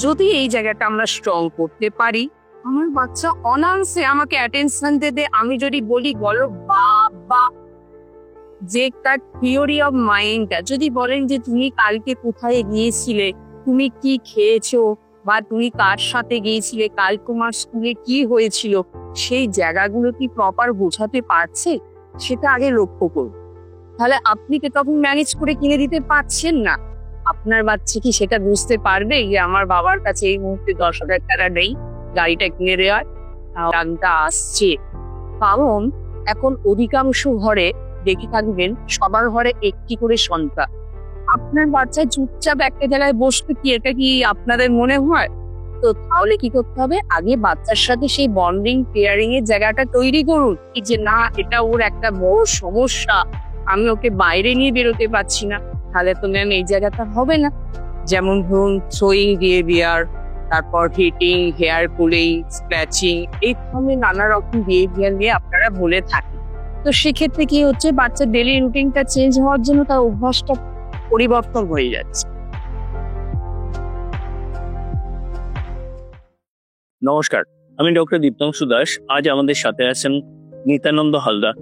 যদি এই জায়গাটা আমরা স্ট্রং করতে পারি, আমার বাচ্চা অনায়াসে আমাকে অ্যাটেনশন দেবে। আমি যদি বলি বলো বাবা, যে তার থিওরি অফ মাইন্ডটা যদি বলেন যে তুমি কালকে কোথায় গিয়েছিলে, তুমি কি খেয়েছো, বা তুমি কার সাথে গিয়েছিলে, কাল তোমার স্কুলে কি হয়েছিল, সেই জায়গাগুলো কি প্রপার বোঝাতে পারছে, সেটা আগে লক্ষ্য করুন। তাহলে আপনি তো তখন ম্যানেজ করে কিনে দিতে পারছেন না। আপনার বাচ্চা কি সেটা বুঝতে পারবে যে আমার বাবার কাছে এই মুহূর্তে 10,000 টাকা নেই গাড়িটা কিনে দেওয়ার? টানটা আসছে। কারণ এখন অধিকাংশ ঘরে দেখে থাকবেন, সবার ঘরে একটি করে সন্তান। আপনার বাচ্চা চুপচাপ একটা জায়গায় বসবে কি, এটা কি আপনাদের মনে হয়? তো তাহলে কি করতে হবে, আগে বাচ্চার সাথে সেই বন্ডিং কেয়ারিং এর জায়গাটা তৈরি করুন। এই যে না, এটা ওর একটা বড় সমস্যা, আমি ওকে বাইরে নিয়ে বেরোতে পারছি না, তাহলে তো ম্যাম এই জায়গাটা হবে না। যেমন ধরুন থ্রোয়িং বিহেভিয়ার, তারপর হিটিং, হেয়ার পুলিং, স্ক্র্যাচিং, এই ধরনের নানা রকম বিহেভিয়ার নিয়ে আপনারা বলে থাকেন। তো সেক্ষেত্রে কি হচ্ছে, বাচ্চার ডেলি রুটিনটা চেঞ্জ হওয়ার জন্য তার অভ্যাসটা পরিবর্তন হয়ে যাচ্ছে। নমস্কার, আমি ডক্টর দীপ্তাংশু দাস। আজ আমাদের সাথে আছেন Nityananda Haldar,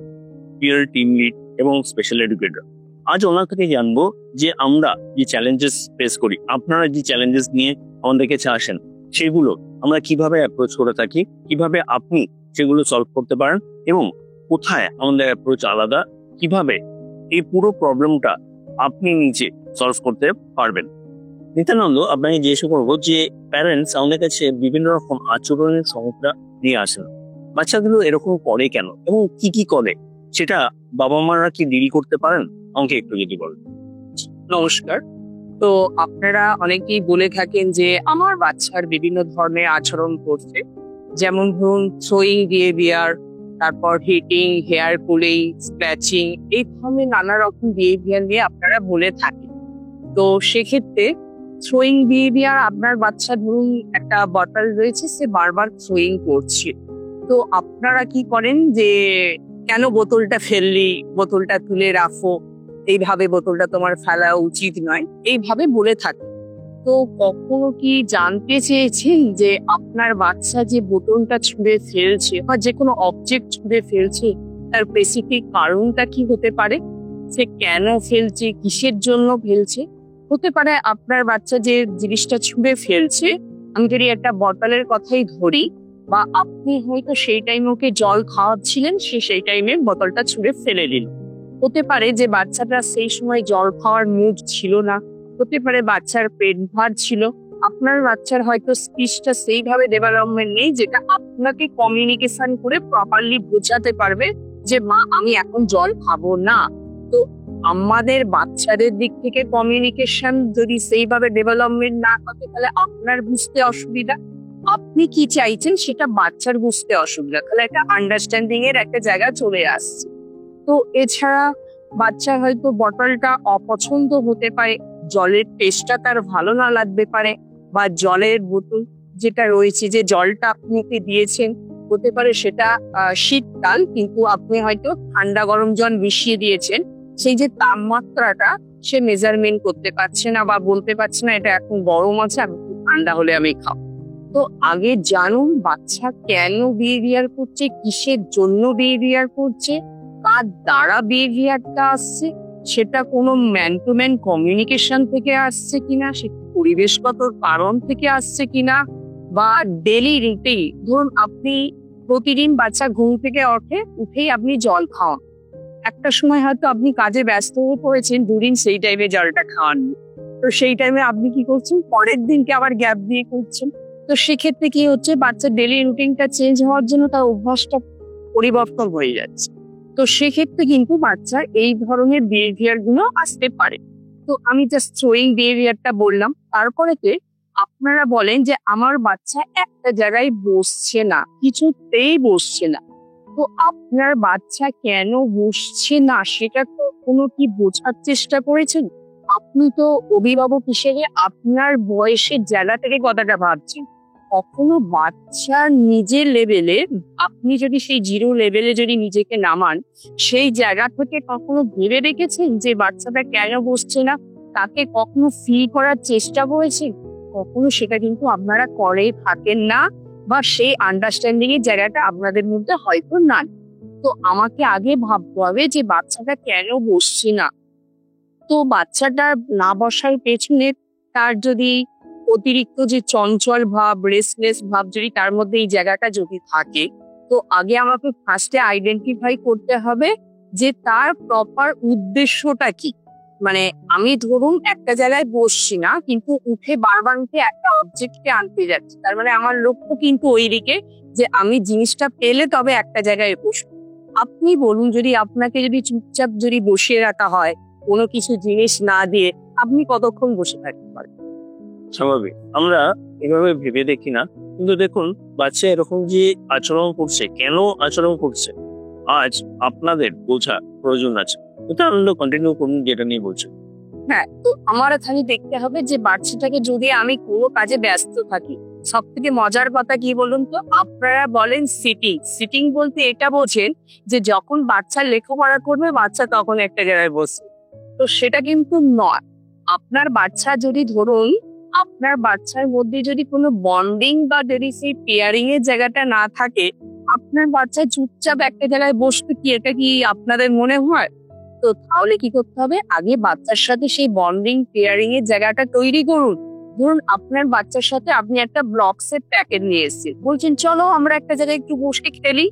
peer team lead এবং স্পেশাল এডুকেটর। আজ ওনার থেকে জানবো যে আমরা যে চ্যালেঞ্জেস ফেস করি, আপনারা যে চ্যালেঞ্জেস নিয়ে আমাদের কাছে আসেন, সেগুলো আমরা কিভাবে অ্যাপ্রোচ করে থাকি, কিভাবে আপনি সেগুলো সলভ করতে পারেন এবং কোথায় আমাদের অ্যাপ্রোচ আলাদা, কিভাবে এই পুরো প্রবলেমটা আপনি নিজে সলভ করতে পারবেন। নিত্যানন্দ, আপনাকে জিজ্ঞেস করবো যে প্যারেন্টস আমাদের কাছে বিভিন্ন রকম আচরণের সমস্যা নিয়ে আসেন, বাচ্চাগুলো এরকম করে কেন এবং কি কি করে, সেটা বাবা মারা কি ডিল করতে পারেন? আমাকে একটু যদি বলেন। নমস্কার। তো আপনারা অনেকেই বলে থাকেন যে আমার বাচ্চার বিভিন্ন ধরনের আচরণ করছে, যেমন ধরুন থ্রোয়িং বিহেভিয়ার, তারপর হিটিং, হেয়ার পুলিং, স্ক্র্যাচিং, এই ধরনের নানা রকম বিহেভিয়ার নিয়ে আপনারা বলে থাকেন। তো সেক্ষেত্রে থ্রোয়িং বিহেভিয়ার, আপনার বাচ্চা ধরুন একটা বটল রয়েছে, সে বারবার থ্রোয়িং করছে, তো আপনারা কি করেন যে কেন বোতলটা ফেললি, বোতলটা তুলে রাখো, এইভাবে বোতলটা তোমার ফেলা উচিত নয়, এইভাবে বলে থাকে। তো কখনো কি জানতে চেয়েছেন যে আপনার বাচ্চা যে বোতলটা ছুঁড়ে ফেলছে বা যে কোনো অবজেক্ট ছুঁড়ে ফেলছে, তার স্পেসিফিক কারণটা কি হতে পারে? সে কেন ফেলছে, কিসের জন্য ফেলছে? হতে পারে আপনার বাচ্চা যে জিনিসটা ছুঁড়ে ফেলছে, আমি যদি একটা বোতলের কথাই ধরি, বা আপনি হয়তো সেই টাইমে ওকে জল খাওয়াচ্ছিলেন, সে সেই টাইমে বোতলটা ছুঁড়ে ফেলে দিল। হতে পারে যে বাচ্চাটা সেই সময় জল খাওয়ার মুড ছিল না, হতে পারে বাচ্চার পেট ভার ছিল, আপনার বাচ্চার হয়তো স্পিচটা সেইভাবে ডেভেলপমেন্ট নেই যেটা আপনাকে কমিউনিকেশন করে প্রপারলি বোঝাতে পারবে যে মা আমি এখন জল খাবো না। তো আমাদের বাচ্চাদের দিক থেকে কমিউনিকেশন যদি সেইভাবে ডেভেলপমেন্ট না করে, তাহলে আপনার বুঝতে অসুবিধা, আপনি কি চাইছেন সেটা বাচ্চার বুঝতে অসুবিধা, তাহলে একটা আন্ডারস্ট্যান্ডিং এর একটা জায়গা চলে আসছে। তো এছাড়া বাচ্চার হয়তো বটলটা অপছন্দ হতে পারে, জলের টেস্টটা তার ভালো না লাগতে পারে, বা জলের বোতল যেটা রয়েছে, যে জলটা আপনি ওকে দিয়েছেন, হতে পারে সেটা শীতকাল, কিন্তু আপনি হয়তো ঠান্ডা গরম জল মিশিয়ে দিয়েছেন, সেই যে তাপমাত্রাটা সে মেজারমেন্ট করতে পারছে না বা বলতে পারছে না এটা এখন গরম আছে, আমি ঠান্ডা হলে আমি খাবো। তো আগে জানুন বাচ্চা কেন বিহেভিয়ার করছে, কিসের জন্য বিহেভিয়ার করছে, কার দ্বারা বিহেভিয়ারটা আসছে, সেটা কোনো ম্যান টু ম্যান কমিউনিকেশন থেকে আসছে কিনা, সে পরিবেশগত কারণ থেকে আসছে কিনা, বা ডেলি রুটিন, ধরুন আপনি প্রতিদিন বাচ্চা ঘুম থেকে উঠেই আপনি জল খাওয়ান, একটা সময় হয়তো আপনি কাজে ব্যস্ত হয়ে পড়েছেন, দুদিন সেই টাইমে জলটা খাওয়ান, তো সেই টাইমে আপনি কি করছেন, পরের দিনকে আবার গ্যাপ দিয়ে করছেন। তো সেক্ষেত্রে কি হচ্ছে, বাচ্চার ডেলি রুটিনটা চেঞ্জ হওয়ার জন্য তার অভ্যাসটা পরিবর্তন হয়ে যাচ্ছে। তো সেক্ষেত্রে কিন্তু বাচ্চার এই ধরনের বিহেভিয়ার গুলো আসতে পারে। তো আমি জাস্ট থ্রোয়িং বিহেভিয়ারটা বললাম। তারপরেতে আপনারা বলেন যে আমার বাচ্চা একটা জায়গায় বসছে না, কিছুতেই বসছে না। তো আপনার বাচ্চা কেন বসছে না সেটা কখনো কি বোঝার চেষ্টা করেছেন? আপনি তো অভিভাবক হিসেবে আপনার বয়সের জায়গা থেকে কথাটা ভাবছেন। কখনো বাচ্চার নিজের লেভেলে, আপনি যদি সেই জিরো লেভেলে যদি নিজেকে নামান, সেই জায়গা থেকে কখনো ভেবে দেখেছেন যে বাচ্চাটা কেন বসছে না? তাকে কখনো ফিল করার চেষ্টা করেছেন? কখনো সেটা কিন্তু আপনারা করে থাকেন না, বা সেই আন্ডারস্ট্যান্ডিং এর জায়গাটা আপনাদের মধ্যে হয়তো না। তো আমাকে আগে ভাবতে হবে যে বাচ্চাটা কেন বসছে না। তো বাচ্চাটা না বসার পেছনে তার যদি অতিরিক্ত যে চঞ্চল ভাব, রেস্টলেস ভাব যদি তার মধ্যে এই জায়গাটা যদি থাকে, তো আগে আমাকে ফার্স্টে আইডেন্টিফাই করতে হবে যে তার প্রপার উদ্দেশ্যটা কি। মানে আমি ধরুন একটা জায়গায় বসছি না, কিন্তু উঠে বারবার উঠে একটা অবজেক্টকে আনতে যাচ্ছি, তার মানে আমার লক্ষ্য কিন্তু ওই দিকে যে আমি জিনিসটা পেলে তবে একটা জায়গায় বসবো। আপনি বলুন, যদি আপনাকে যদি চুপচাপ যদি বসিয়ে রাখা হয় কোনো কিছু জিনিস না দিয়ে, আপনি কতক্ষণ বসে থাকতে পারেন? স্বাভাবিক, আমরা এভাবে ভেবে দেখি না, কিন্তু দেখুন বাচ্চা এরকম যে আচরণ করছে, কেন আচরণ করছে, আজ আপনাদের বোঝা প্রয়োজন আছে। এটা আনন্দ কন্টিনিউ করুন যেটা নিয়ে বলছেন। হ্যাঁ, তো আমার এখানে দেখতে হবে যে বাচ্চাটাকে যদি আমি কোনো কাজে ব্যস্ত থাকি, সব থেকে মজার কথা কি বলুন তো, আপনারা বলেন সিটিং। সিটিং বলতে এটা বোঝেন যে যখন বাচ্চা লেখাপড়া করবে বাচ্চা তখন একটা জায়গায় বসবে, তো সেটা কিন্তু নয়। আপনার বাচ্চা যদি ধরুন, আপনার বাচ্চার মধ্যে যদি কোনো বন্ডিং বা যদি সেই পেয়ারিং এর জায়গাটা না থাকে, আপনার বাচ্চা চুপচাপ একটা জায়গায় বসবে কি, এটা কি আপনাদের মনে হয়? তো তাহলে কি করতে হবে, আগে বাচ্চার সাথে সেই বন্ডিং পেয়ারিং এর জায়গাটা তৈরি করুন। ধরুন আপনার বাচ্চার সাথে আপনি একটা ব্লকস এর প্যাকেট নিয়ে এসেছেন, বলছেন চলো আমরা একটা জায়গায় একটু বসে খেলি।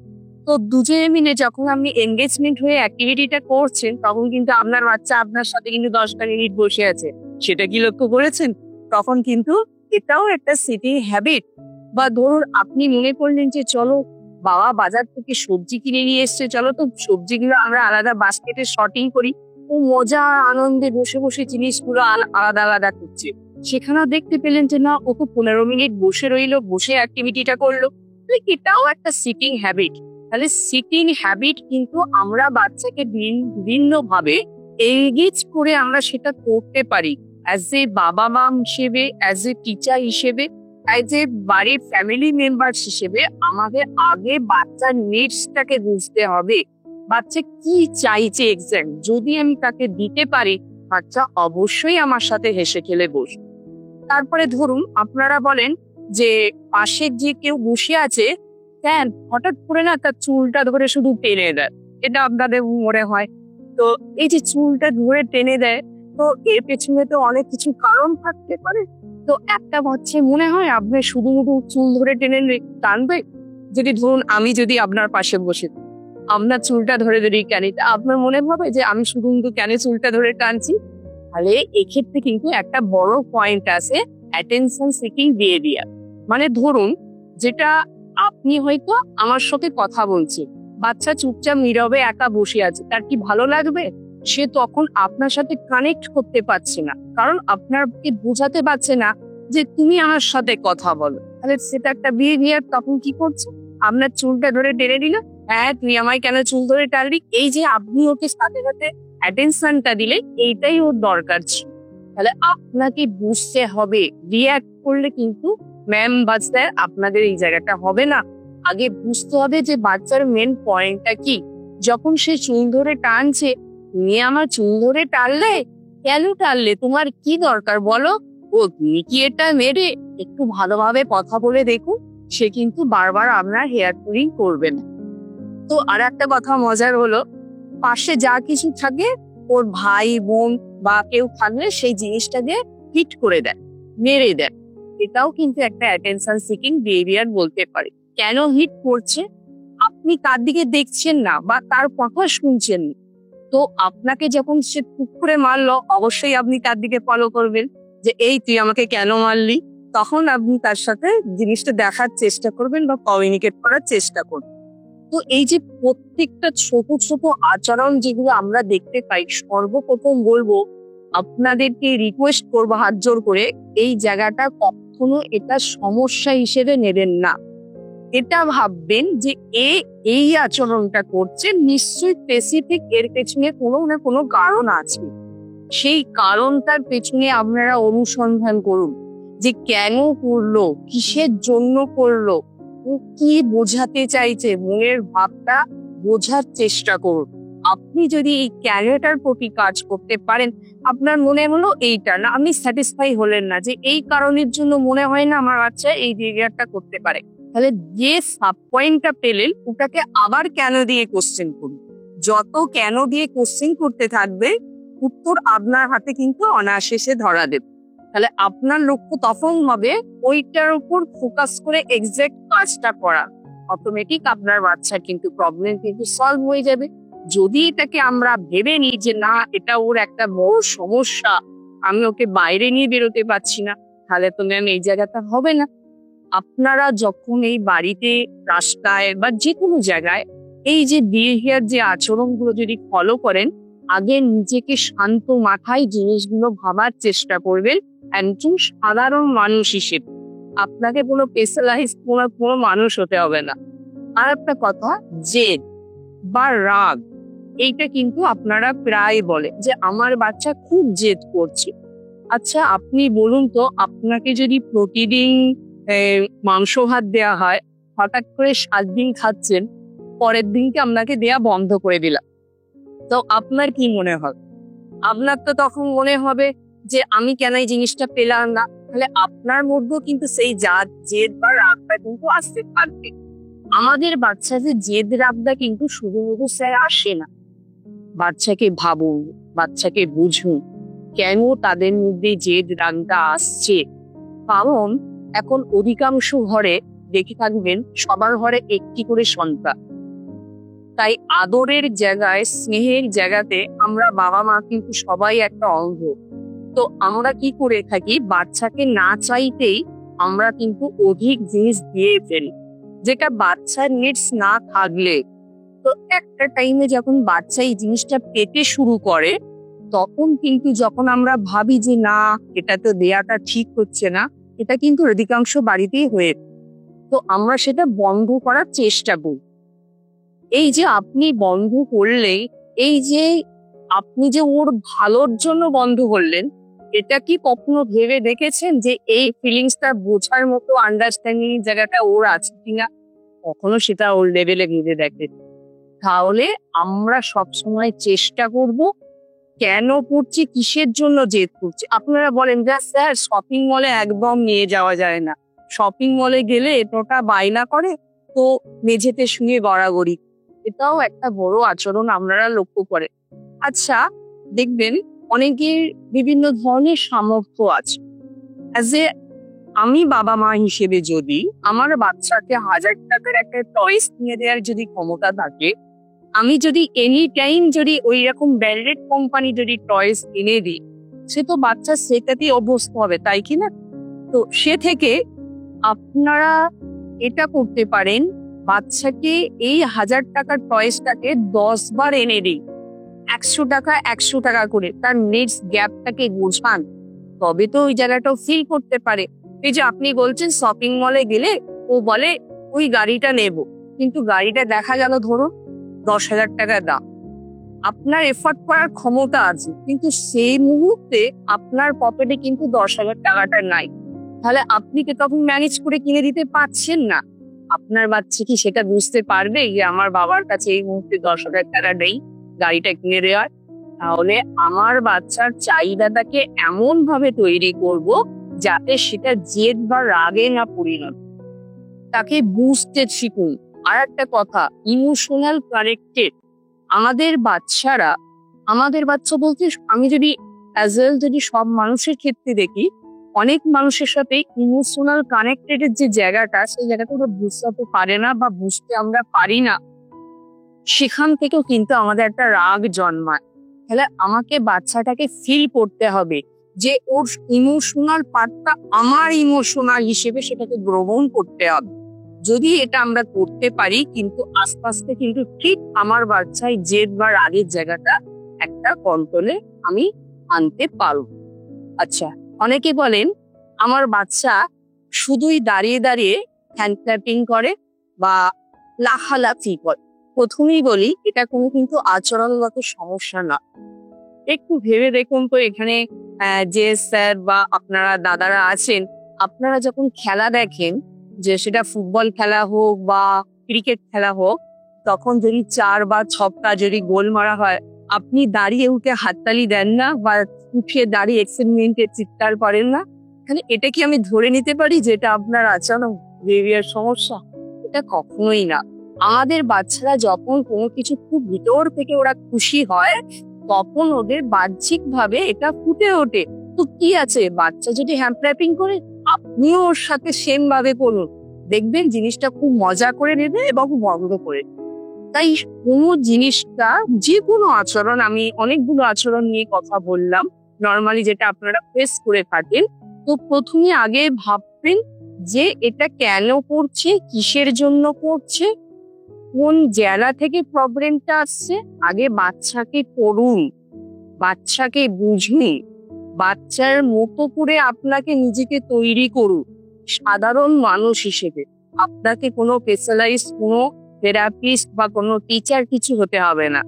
তো দুজনে মিলে যখন আপনি এঙ্গেজমেন্ট হয়ে অ্যাক্টিভিটিটা করছেন, তখন কিন্তু আপনার বাচ্চা আপনার সাথে কিন্তু 10টা মিনিট বসে আছে, সেটা কি লক্ষ্য করেছেন? তখন কিন্তু এটাও একটা সিটিং হ্যাবিট। বা ধরুন আপনি মনে করলেন যে চলো বাবা বাজার থেকে সবজি কিনে নিয়ে এসছে, চলো তো সবজিগুলো আমরা আলাদা বাস্কেটে শর্টিং করি। ও মজা আনন্দে বসে বসে জিনিসগুলো আলাদা আলাদা করছে। সেখানেও দেখতে পেলেন যে না, ও তো 15 মিনিট বসে রইলো, বসে অ্যাক্টিভিটিটা করলো। তাহলে এটাও একটা সিটিং হ্যাবিট। তাহলে সিটিং হ্যাবিট কিন্তু আমরা বাচ্চাকে বিভিন্ন ভাবে এনগেজ করে আমরা সেটা করতে পারি। অ্যাজ এ বাবা মা হিসেবে, অ্যাজ এ টিচার হিসেবে, অ্যাজ এ বাড়ির ফ্যামিলি মেম্বার হিসেবে আমাদের আগে বাচ্চার নিডসটাকে বুঝতে হবে। বাচ্চা কি চাইছে এক্সাক্ট, যদি আমি তাকে দিতে পারি, বাচ্চা অবশ্যই আমার সাথে হেসে খেলে বসবে। তারপরে ধরুন আপনারা বলেন যে পাশে যে কেউ বসে আছে, কেন হঠাৎ করে না তার চুলটা ধরে শুধু টেনে দেয়, এটা আপনাদের মনে হয়। তো এই যে চুলটা ধরে টেনে দেয়, তো এর পেছনে তো অনেক কিছু কারণ থাকতে পারে। তো একটা হচ্ছে মনে হয় আপনি শুধু চুল ধরে টেনে টানবে। যদি ধরুন আমি যদি আপনার পাশে বসে আপনার চুলটা ধরে ধরে টানি, তা আপনার মনে হবে যে আমি শুধু কেন চুলটা ধরে টানছি। তাহলে এক্ষেত্রে কিন্তু একটা বড় পয়েন্ট আছে, অ্যাটেনশন সিকিং বিহেভিয়ার। মানে ধরুন যেটা আপনি হয়তো আমার সাথে কথা বলছেন, বাচ্চা চুপচাপ নীরবে একা বসে আছে, তার কি ভালো লাগবে? সে তখন আপনার সাথে কানেক্ট করতে পারছে না, কারণ আপনাকে বোঝাতে পারছে না যে তুমি আমার সাথে কথা বলো। তাহলে সেটা একটা বিহেভিয়ার। তখন কি করছে, আপনার চুলটা ধরে টেনে দিল, হ্যাঁ তুই আমায় কেন চুল ধরে টানলি, এই যে আপনি ওকে সাথে সাথে অ্যাটেনশনটা দিলে, এইটাই ওর দরকার ছিল। তাহলে আপনাকে বুঝতে হবে, রিয়াক্ট করলে কিন্তু ম্যাম বা স্যার আপনাদের এই জায়গাটা হবে না। আগে বুঝতে হবে যে বাচ্চার মেন পয়েন্টটা কি। যখন সে চুল ধরে টানছে, তুমি আমার চুল ধরে টানলে, কেন টানলে, তোমার কি দরকার বলো? ও তুমি কি এটা মেরে, একটু ভালোভাবে কথা বলে দেখুন, সে কিন্তু বারবার আপনার হেয়ার পুলিং করবে না। তো আর একটা কথা মজার হলো, পাশে যা কিছু থাকে ওর ভাই বোন বা কেউ থাকলে সেই জিনিসটা দিয়ে হিট করে দেয়, মেরে দেয়। এটাও কিন্তু একটা অ্যাটেনশন সিকিং বিহেভিয়ার বলতে পারে। কেন হিট করছে, আপনি তার দিকে দেখছেন না বা তার কথা শুনছেন না। তো আপনাকে যখন সে টুক করে মারলো, অবশ্যই আপনি তার দিকে ফলো করবেন যে এই তুই আমাকে কেন মারলি। তখন আপনি তার সাথে জিনিসটা দেখার চেষ্টা করবেন বা কমিউনিকেট করার চেষ্টা করবেন। তো এই যে প্রত্যেকটা ছোট ছোট আচরণ যেগুলো আমরা দেখতে পাই, সর্বপ্রথম বলবো আপনাদেরকে রিকোয়েস্ট করবো হাত জোর করে, এই জায়গাটা কখনো এটা সমস্যা হিসেবে নেবেন না। এটা ভাববেন যে এই আচরণটা করছে, নিশ্চয়ই স্পেসিফিক এর পেছনে কোনো না কোনো কারণ আছে। সেই কারণটার পেছনে আপনারা অনুসন্ধান করুন যে কেন করলো, কিসের জন্য করলো, ও কি বোঝাতে চাইছে, মনের ভাবটা বোঝার চেষ্টা করুন। আপনি যদি এই ক্যারিয়ারটার প্রতি কাজ করতে পারেন, আপনার মনে হলো এইটা না, আপনি স্যাটিসফাই হলেন না যে এই কারণের জন্য মনে হয় না আমার বাচ্চা এই ক্যারিয়ারটা করতে পারে, তাহলে যে সাব পয়েন্টটা পেলেন ওটাকে আবার কেন দিয়ে কোশ্চেন করুন। যত কেন দিয়ে কোশ্চেন করতে থাকবে উত্তর আপনার হাতে কিন্তু অনায়াসে ধরা দেবে। তাহলে আপনার লক্ষ্য তখন হবে ওইটার উপর ফোকাস করে এক্সাক্ট কাজটা করা, অটোমেটিক আপনার বাচ্চার কিন্তু প্রবলেম কিন্তু সলভ হয়ে যাবে। যদি এটাকে আমরা ভেবে নিই যে না এটা ওর একটা বড় সমস্যা, আমি ওকে বাইরে নিয়ে বেরোতে পারছি না, তাহলে তো ম্যাম এই জায়গাটা হবে না। আপনারা যখন এই বাড়িতে, রাস্তায় বা যে কোনো জায়গায় এই যে বিহেভিয়ার যে আচরণগুলো যদি ফলো করেন, আগে নিজেকে শান্ত মাথায় জিনিসগুলো ভাবার চেষ্টা করবেন একজন সাধারণ মানুষ হিসেবে। আপনাকে কোনো স্পেশালাইজ কোনো মানুষ হতে হবে না। আর একটা কথা, জেদ বা রাগ, এইটা কিন্তু আপনারা প্রায় বলে যে আমার বাচ্চা খুব জেদ করছে। আচ্ছা আপনি বলুন তো, আপনাকে যদি প্রতিদিন মাংস ভাত দেওয়া হয়, হঠাৎ করে 7 দিন খাচ্ছেন, পরের দিনকে আপনাকে দেয়া বন্ধ করে দিলাম, তো আপনার কি মনে হবে? আপনার তো তখন মনে হবে যে আমি কেন এই জিনিসটা পেলাম না। তাহলে আপনার মধ্যেও কিন্তু সেই জেদ বা রাগটা কিন্তু আসতে পারবে। আমাদের বাচ্চা যে জেদ রাগটা কিন্তু শুধু স্যার আসে না। বাচ্চাকে ভাবুন, বাচ্চাকে বুঝুন কেন তাদের মধ্যে জেদ রাগটা আসছে। কারণ এখন অধিকাংশ ঘরে দেখে থাকবেন সবার ঘরে একটি করে সন্তান, তাই আদরের জায়গায়, স্নেহের জায়গাতে আমরা বাবা মা কিন্তু সবাই একটা অঙ্গ। তো আমরা কি করে থাকি, বাচ্চাকে না চাইতেই আমরা কিন্তু অধিক জিনিস দিয়ে ফেলি, যেটা বাচ্চার নিডস না থাকলে। তো একটা টাইমে যখন বাচ্চা এই জিনিসটা পেতে শুরু করে, তখন কিন্তু যখন আমরা ভাবি যে না এটা তো দেয়াটা ঠিক হচ্ছে না, এটা কিন্তু অধিকাংশ বাড়িতেই হয়ে, তো আমরা সেটা বন্ধ করার চেষ্টা করি। এই যে আপনি বন্ধ করলে, এই যে আপনি যে ওর ভালোর জন্য বন্ধ করলেন, এটা কি কখনো ভেবে দেখেছেন যে এই ফিলিংসটা বোঝার মতো আন্ডারস্ট্যান্ডিং জায়গাটা ওর আছে কিনা? কখনো সেটা ওর লেভেলে ভেবে দেখে? তাহলে আমরা সবসময় চেষ্টা করব কেন করছি, কিসের জন্য জেদ করছি। আপনারা বলেন যে স্যার শপিং মলে একদম নিয়ে যাওয়া যায় না, শপিং মলে গেলে এতটা বায়না করে, তো মেঝেতে শুয়ে গড়াগড়ি, এটাও একটা বড় আচরণ আপনারা লক্ষ্য করে। আচ্ছা দেখবেন অনেকের বিভিন্ন ধরনের সামর্থ্য আছে। অ্যাজ এ আমি বাবা মা হিসেবে যদি আমার বাচ্চাকে 1000 টাকার একটা টয়স কিনে দেওয়ার যদি ক্ষমতা থাকে, আমি যদি এনি টাইম যদি ওই রকম ব্র্যান্ডেড কোম্পানি যদি টয়স কিনে দিই, সে তো বাচ্চা সেটাতেই অভ্যস্ত হবে, তাই কি না? তো সে থেকে আপনারা এটা করতে পারেন, বাচ্চাকে এই 1000 টাকার টয়েসটাকে 10 বার এনে দিই, 100 টাকা করে, তার নেক্সট গ্যাপটাকে বোঝান, তবে তো ওই জায়গাটাও ফিল করতে পারে। এই যে আপনি বলছেন শপিং মলে গেলে ও বলে ওই গাড়িটা নেব, কিন্তু গাড়িটা দেখা গেল ধরুন 10,000 টাকা দাম। আপনার এফোর্ট করার ক্ষমতা আছে, কিন্তু সেই মুহূর্তে আপনার পকেটে কিন্তু 10,000 টাকাটা নাই, তাহলে আপনি কি তখন ম্যানেজ করে কিনে দিতে পারছেন না? আপনার বাচ্চা কি সেটা বুঝতে পারবে যে আমার বাবার কাছে এই মুহূর্তে 10,000 টাকা নেই গাড়িটা কিনে দেওয়ার? তাহলে আমার বাচ্চার চাহিদাটাকে এমন ভাবে তৈরি করব যাতে সেটা জেদ বা রাগে না পরিণত। তাকে বুঝতে শিখুন। আর একটা কথা, ইমোশনাল কানেক্টেড আমাদের বাচ্চা বলতে আমি যদি যদি সব মানুষের ক্ষেত্রে দেখি, অনেক মানুষের সাথে ইমোশনাল কানেক্টেড এর যে জায়গাটা, সেই জায়গাটা ওরা বুঝতে পারে না বা বুঝতে আমরা পারি না, সেখান থেকেও কিন্তু আমাদের একটা রাগ জন্মায়। তাহলে আমাকে বাচ্চাটাকে ফিল করতে হবে যে ওর ইমোশনাল পার্টটা আমার ইমোশনাল হিসেবে সেটাকে গ্রহণ করতে হবে। যদি এটা আমরা করতে পারি, কিন্তু আস্তে আস্তে কিন্তু ঠিক আমার বাচ্চায় জেদ বা রাগের জায়গাটা একটা কন্ট্রোলে আমি আনতে পারবো। আচ্ছা, অনেকে বলেন আমার বাচ্চা শুধুই দাঁড়িয়ে দাঁড়িয়ে হ্যান্ড ক্ল্যাপিং করে বা লাফালাফি করে। প্রথমেই বলি এটা কোনো কিন্তু আচরণগত সমস্যা না। একটু ভেবে দেখুন তো, এখানে যে স্যার বা আপনারা দাদারা আছেন, আপনারা যখন খেলা দেখেন, যে সেটা ফুটবল খেলা হোক বা ক্রিকেট খেলা হোক, তখন যদি 4 বা 6টা যদি গোল মারা হয়, আপনি দাঁড়িয়ে উঠে হাততালি দেন না বা উঠে দাঁড়িয়ে এক্সাইটমেন্টে চিৎকার করেন না? তাহলে এটা কি আমি ধরে নিতে পারি যে এটা আপনার আচরণ বিহেভিয়ার সমস্যা? এটা কখনোই না। আমাদের বাচ্চারা যখন কোনো কিছু খুব ভিতর থেকে ওরা খুশি হয়, তখন ওদের বাহ্যিক ভাবে এটা ফুটে ওঠে। তো কি আছে, বাচ্চা যদি হ্যাম্প র্যাপিং করে, আপনিও ওর সাথে সেম ভাবে করুন, দেখবেন জিনিসটা খুব মজা করে নেবে এবং বন্ধ করে দেবে। তাই কোনো জিনিসটা, যে কোনো আচরণ, আমি অনেকগুলো আচরণ নিয়ে কথা বললাম নর্মালি যেটা আপনারা ফেস করে থাকেন, তো প্রথমে আগে ভাববেন যে এটা কেন করছে, কিসের জন্য করছে, কোন জায়গা থেকে প্রবলেমটা আসছে। আগে বাচ্চাকে করুন, বাচ্চাকে বুঝুন, বাচ্চার মতো করে আপনাকে নিজেকে তৈরি করুন সাধারণ মানুষ হিসেবে। আপনাকে কোনো স্পেশালাইজড কোনো থেরাপিস্ট বা কোনো টিচার কিছু হতে হবে না।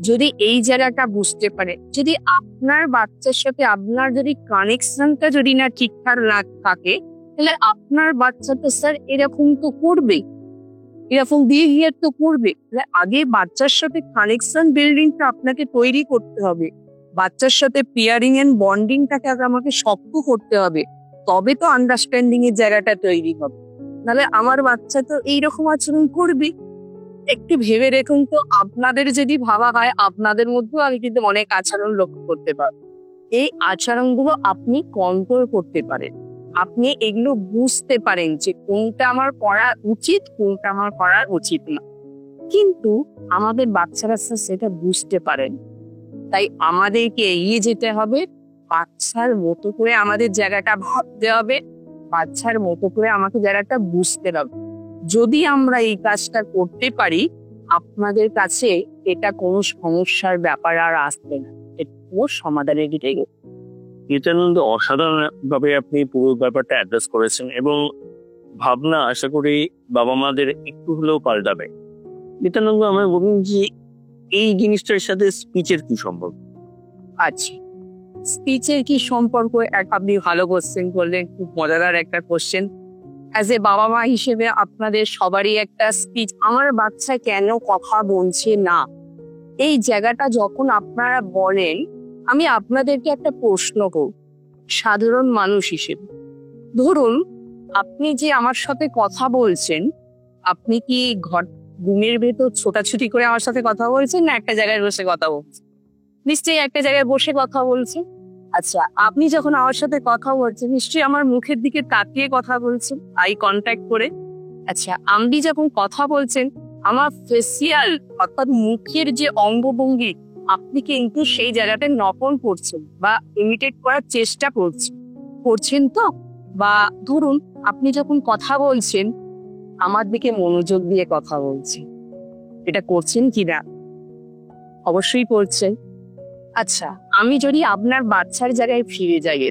যদি এই জায়গাটা বুঝতে পারে, যদি আপনার বাচ্চার সাথে আপনার যদি কানেকশনটা যদি না ঠিকঠাক না থাকে, তাহলে আপনার বাচ্চা তো স্যার এরকম তো করবে, এরকম বিহেভিয়ার তো করবে। তাহলে আগে বাচ্চার সাথে কানেকশন বিল্ডিংটা আপনাকে তৈরি করতে হবে, বাচ্চার সাথে পেয়ারিং এন্ড বন্ডিংটাকে আগে আমাকে শক্ত করতে হবে, তবে তো আন্ডারস্ট্যান্ডিং এর জায়গাটা তৈরি হবে। নাহলে আমার বাচ্চা তো এইরকম আচরণ করবে। একটু ভেবে দেখুন তো, আপনাদের যদি ভাবা হয়, আপনাদের মধ্যেও আমি কিন্তু অনেক আচরণ লক্ষ্য করতে পারি। এই আচরণগুলো আপনি কন্ট্রোল করতে পারেন, আপনি এগুলো বুঝতে পারেন যে কোনটা আমার করা উচিত, কোনটা আমার করা উচিত না। কিন্তু আমাদের বাচ্চারা সেটা বুঝতে পারেন। তাই আমাদেরকে এগিয়ে যেতে হবে, বাচ্চার মতো করে আমাদের জায়গাটা ভাবতে হবে, বাচ্চার মতো করে আমাকে জায়গাটা বুঝতে হবে। যদি আমরা এই কাজটা করতে পারি, আপনাদের কাছে এটা কোনো সমস্যার ব্যাপার আর আসবে না, এটা কোনো সমাধানের দিকে এগোবে। নিত্যানন্দ, অসাধারণ ভাবে আপনি পুরো ব্যাপারটা অ্যাড্রেস করেছেন এবং ভাবনা আশা করি বাবা মাদের একটু হলেও পাল্টাবে। নিত্যানন্দ, আমায় বলুন যে এই জিনিসটার সাথে স্পিচের কি সম্পর্ক? আচ্ছা, স্পিচের কি সম্পর্ক? আপনি ভালো কোশ্চেন করলেন, খুব মজাদার একটা কোশ্চেন। অ্যাজ এ বাবা মা হিসেবে আপনাদের সবারই একটা স্পিচ, আমার বাচ্চা কেন কথা বলছে না, এই জায়গাটা যখন আপনারা বলেন, আমি আপনাদেরকে একটা প্রশ্ন করব সাধারণ মানুষ হিসেবে। ধরুন আপনি যে আমার সাথে কথা বলছেন, আপনি কি রুমের ভেতর ছোটাছুটি করে আমার সাথে কথা বলছেন, না একটা জায়গায় বসে কথা বলছেন? নিশ্চয়ই একটা জায়গায় বসে কথা বলছেন। আচ্ছা, আপনি যখন আমার সাথে কথা বলছেন, নিশ্চয়ই আমার মুখের দিকে তাকিয়ে কথা বলছেন, আই কন্ট্যাক্ট করে। আচ্ছা, আপনি যখন কথা বলছেন, আমার ফেসিয়াল অর্থাৎ মুখের যে অঙ্গভঙ্গি, আপনি কিন্তু সেই জায়গাটা নকল করছেন বা ইমিটেট করার চেষ্টা করছেন তো? বা ধরুন আপনি যখন কথা বলছেন, আমার দিকে মনোযোগ দিয়ে কথা বলছেন, এটা করছেন কিনা? অবশ্যই করছেন। আচ্ছা, আমি যদি আপনার বাচ্চার জায়গায় ফিরে যাই,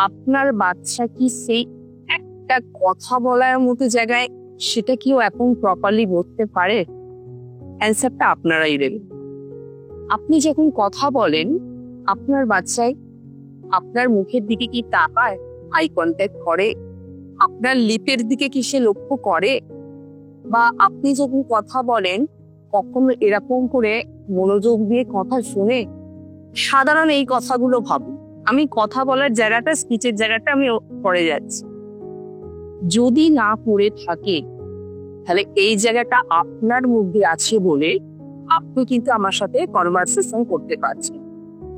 আপনার বাচ্চা কি সেই একটা কথা বলার মতো জায়গায় সেটা কি ও এখন প্রপারলি বলতে পারে? অ্যান্সারটা আপনারাই দেবেন। আপনি যখন কথা বলেন, আপনার বাচ্চায় আপনার মুখের দিকে কি তাকায়, আই কন্ট্যাক্ট করে, আপনার লিপের দিকে কি সে লক্ষ্য করে? বা আপনি যখন কথা বলেন, কখনো এরকম করে মনোযোগ দিয়ে কথা শুনে? সাধারণ এই কথাগুলো ভাবুন। আমি কথা বলার জায়গাটা, স্পিচের জায়গাটা আমি পড়ে যাচ্ছি। যদি না পড়ে থাকে, তাহলে এই জায়গাটা আপনার মধ্যে আছে বলে আপনি কিন্তু আমার সাথে কনভারসেশন করতে পারছেন,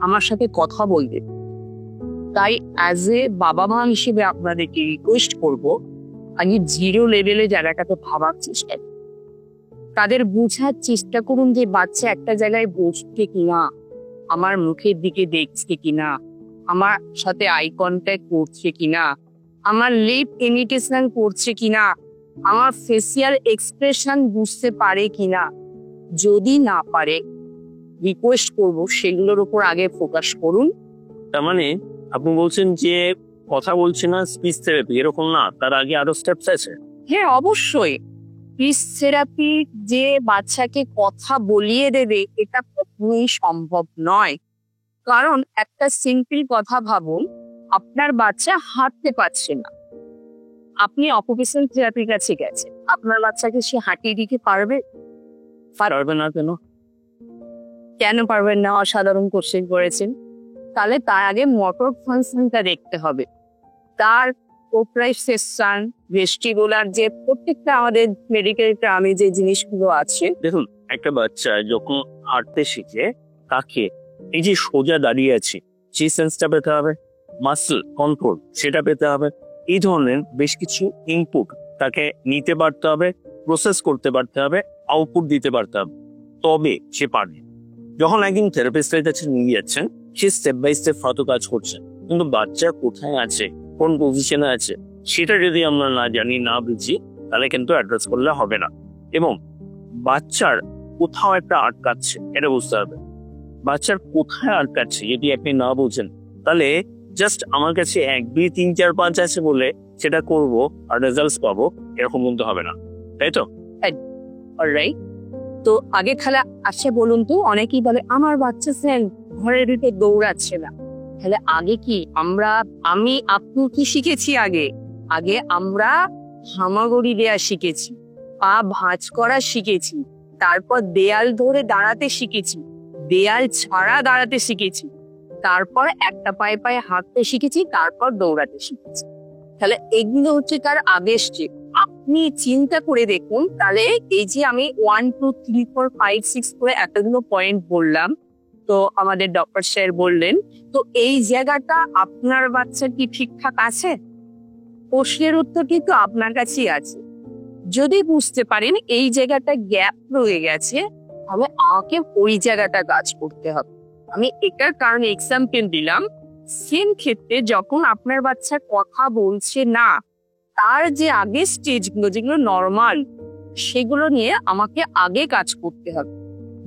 আমার সাথে কথা বলতে। তাই অ্যাজ এ বাবা মা হিসেবে আপনাদেরকে রিকোয়েস্ট করব, আমি জিরো লেভেলে জায়গাটাতে ভাবার চেষ্টা করুন। তাদের বোঝার চেষ্টা করুন যে বাচ্চা একটা জায়গায় বসছে কিনা, আমার মুখের দিকে দেখছে কিনা, আমার সাথে আই কন্ট্যাক্ট করছে কিনা, আমার লিপ ইমিটেশন করছে কিনা, আমার ফেসিয়াল এক্সপ্রেশন বুঝতে পারে কিনা। যদি না পারে, রিকোয়েস্ট করব সেগুলোর উপর আগে ফোকাস করুন। তার মানে আপনি বলছেন যে কথা বলছে না, স্পিচ থেরাপি, এরকম না, তার আগে আরো স্টেপস আছে? হ্যাঁ, অবশ্যই। স্পিচ থেরাপি যে বাচ্চাকে কথা বলিয়ে দেবে, এটা কখনোই সম্ভব নয়। কারণ একটা সিম্পল কথা ভাবুন, আপনার বাচ্চা হাঁটতে পারছে না, আপনি অকুপেশনাল থেরাপির কাছে গেছেন, আপনার বাচ্চাকে সে হাঁটিয়ে দিতে পারবে? পারবে না কেন? কেন পারবেন না? অসাধারণ কোশ্চেন করেছেন। তাহলে তার আগে মোটর ফাংশনটা দেখতে হবে। তার প্রোপ্রাইসেশন, ভেস্টিবুলার যে প্রত্যেকটা আমাদের মেডিকেল টার্মে যে জিনিসগুলো আছে। দেখুন, একটা বাচ্চা যখন হাঁটতে শিখে তাকে এই যে সোজা দাঁড়িয়ে আছে সেই সেন্সটা পেতে হবে, মাসল কন্ট্রোল সেটা পেতে হবে। এই ধরনের বেশ কিছু ইনপুট তাকে নিতে পারতে হবে, প্রসেস করতে পারতে হবে, আউটপুট দিতে পারতে হবে, তবে সে পারবে। যখন একদিন থেরাপিস্টের কাছে নিয়ে যাচ্ছেন, সে স্টেপ বাই স্টেপ হয়তো কাজ করছে, কিন্তু বাচ্চা কোথায় আছে, কোন পজিশনে আছে, সেটা যদি আমরা না জানি, না বুঝি, তাহলে কিন্তু অ্যাড্রেস করলে হবে না। এবং বাচ্চার কোথাও একটা আটকাচ্ছে এটা বুঝতে হবে। বাচ্চার কোথায় আটকাচ্ছে যদি আপনি না বুঝেন, তাহলে জাস্ট আমার কাছে 1, 2, 3, 4, 5 আছে বলে সেটা করব আর রেজাল্টস পাবো, এরকম কিন্তু হবে না, তাই তো? অলরাইট। তো আগে খেলা আসে বলুন তো, অনেকেই বলে আমার বাচ্চা স্যার ঘরের ভিতরে দৌড়াচ্ছে না। তাহলে আগে কি আপনি কি শিখেছি? আগে আমরা হামাগুড়ি দেয়া শিখেছি, পা ভাঁজ করা শিখেছি, তারপর দেয়াল ধরে দাঁড়াতে শিখেছি, দেয়াল ছাড়া দাঁড়াতে শিখেছি, তারপর একটা পায়ে পায়ে হাঁটতে শিখেছি, তারপর দৌড়াতে শিখেছি। তাহলে এগুলো হচ্ছে তার আগের স্টেপ। আপনি চিন্তা করে দেখুন, তাহলে এই যে আমি 1, 2, 3, 4, 5, 6 করে এতগুলো পয়েন্ট বললাম, তো আমাদের ডক্টর স্যার বললেন, তো এই জায়গাটা আপনার বাচ্চার কি ঠিকঠাক আছে? প্রশ্নের উত্তর কিন্তু আপনার কাছেই আছে। যদি বুঝতে পারেন এই জায়গাটা গ্যাপ রয়ে গেছে, তাহলে আমাকে ওই জায়গাটা কাজ করতে হবে। আমি এটার কারণে এক্সাম্পল দিলাম। সেম ক্ষেত্রে যখন আপনার বাচ্চা কথা বলছে না, তার যে আগের স্টেজগুলো যেগুলো নর্মাল, সেগুলো নিয়ে আমাকে আগে কাজ করতে হবে।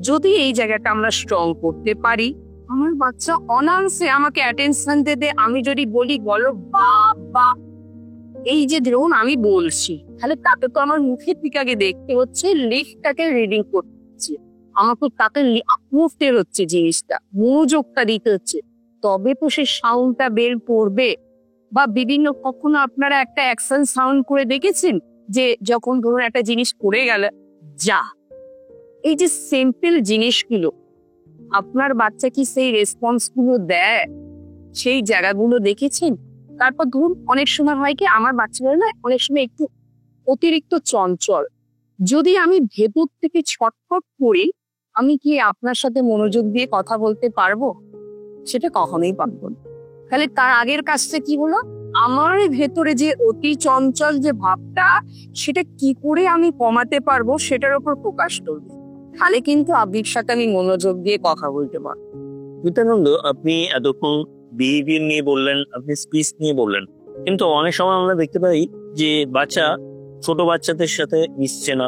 যদি এই জায়গাটা আমরা স্ট্রং করতে পারি, আমার বাচ্চা অনায়াসে আমাকে অ্যাটেনশন দেবে। আমি যদি বলি বলো বাবা, এই যে ধরুন আমি বলছি, তাহলে তাকে তো আমার মুখের দিকে আগে দেখতে হচ্ছে, লিখটাকে রিডিং করতে হচ্ছে, আমাকে তাকে পড়তে হচ্ছে, জিনিসটা মনোযোগটা দিতে হচ্ছে, তবে তো সে সাউন্ডটা বের করবে। বা বিভিন্ন কখনো আপনারা একটা অ্যাকশন সাউন্ড করে দেখেছেন যে যখন ধরুন একটা জিনিস করে গেল, যা, এই যে সিম্পল জিনিসগুলো আপনার বাচ্চা কি সেই রেসপন্স গুলো দেয়? সেই জায়গাগুলো দেখেছেন? তারপর ধরুন অনেক সময় হয় কি, আমার বাচ্চারা না অনেক সময় একটু অতিরিক্ত চঞ্চল। যদি আমি ভেতর থেকে ছটফট করি, আমি কি আপনার সাথে মনোযোগ দিয়ে কথা বলতে পারবো? সেটা কখনোই পারবো না। তাহলে তার আগের কাজটা কি হলো, আমার ভেতরে যে অতি চঞ্চল যে ভাবটা, সেটা কি করে আমি কমাতে পারবো সেটার উপর ফোকাস করবো। তাহলে কিন্তু আবির সাথে আমি মনোযোগ দিয়ে কথা বলতে পারবো। নিত্যানন্দ, আপনি এতক্ষণ বিহেভিয়ার নিয়ে বললেন, আপনি স্পিচ নিয়ে বললেন, কিন্তু অনেক সময় আমরা দেখতে পাই যে বাচ্চা ছোট বাচ্চাদের সাথে মিশছে না,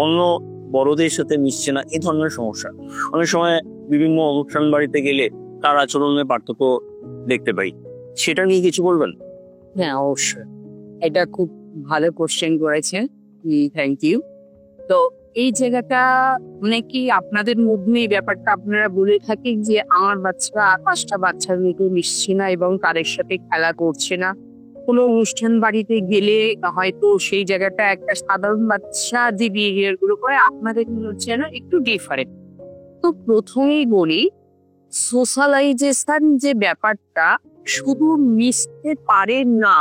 অন্য বড়দের সাথে মিশছে না, এই ধরনের সমস্যা। অনেক সময় বিভিন্ন অনুষ্ঠান বাড়িতে গেলে তার আচরণের পার্থক্য দেখতে পাই, সেটা নিয়ে কিছু বলবেন? হ্যাঁ, অবশ্যই। এটা খুব ভালো কোশ্চেন করেছেন, থ্যাংক ইউ। তো এই জায়গাটা মানে কি, আপনাদের মধ্যে এই ব্যাপারটা আপনারা বলে থাকেন যে আমার বাচ্চারা 5টা বাচ্চার মতো মিশছে না এবং তাদের সাথে খেলা করছে না। কোনো অনুষ্ঠান বাড়িতে গেলে হয়তো সেই জায়গাটা একটা সাধারণ বাচ্চা যে বিহেভিয়ার গুলো করে, আপনাদের যেন একটু ডিফারেন্ট। তো প্রথমেই বলি, সোশ্যালাইজেশন যে ব্যাপারটা, শুধু মিশতে পারে না,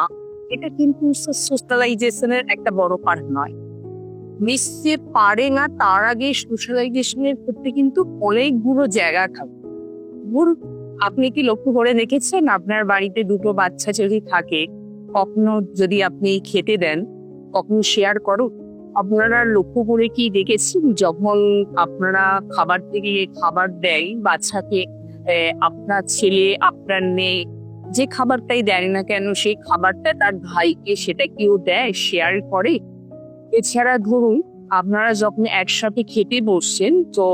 এটা কিন্তু সোশ্যালাইজেশনের একটা বড় পার্ট নয়। মিশতে পারে না তার আগে সোশ্যালাইজেশনের ক্ষেত্রে কিন্তু অনেকগুলো জায়গা থাকে। আপনি কি লক্ষ্য করে দেখেছেন, আপনার বাড়িতে 2টো বাচ্চা যদি থাকে, কখনো যদি আপনি খেতে দেন, কখনো শেয়ার করো? আপনারা লক্ষ্য করে কি দেখেছেন, যখন আপনারা খাবার থেকে খাবার দেয় বাচ্চাকে, আপনার ছেলে আপনার মেয়ে যে খাবারটাই দেয় না কেন, সেই খাবারটা তার ভাইকে সেটা কেউ দেয়, শেয়ার করে? এছাড়া ধরুন আপনারা যখন একসাথে খেতে বসছেন, তো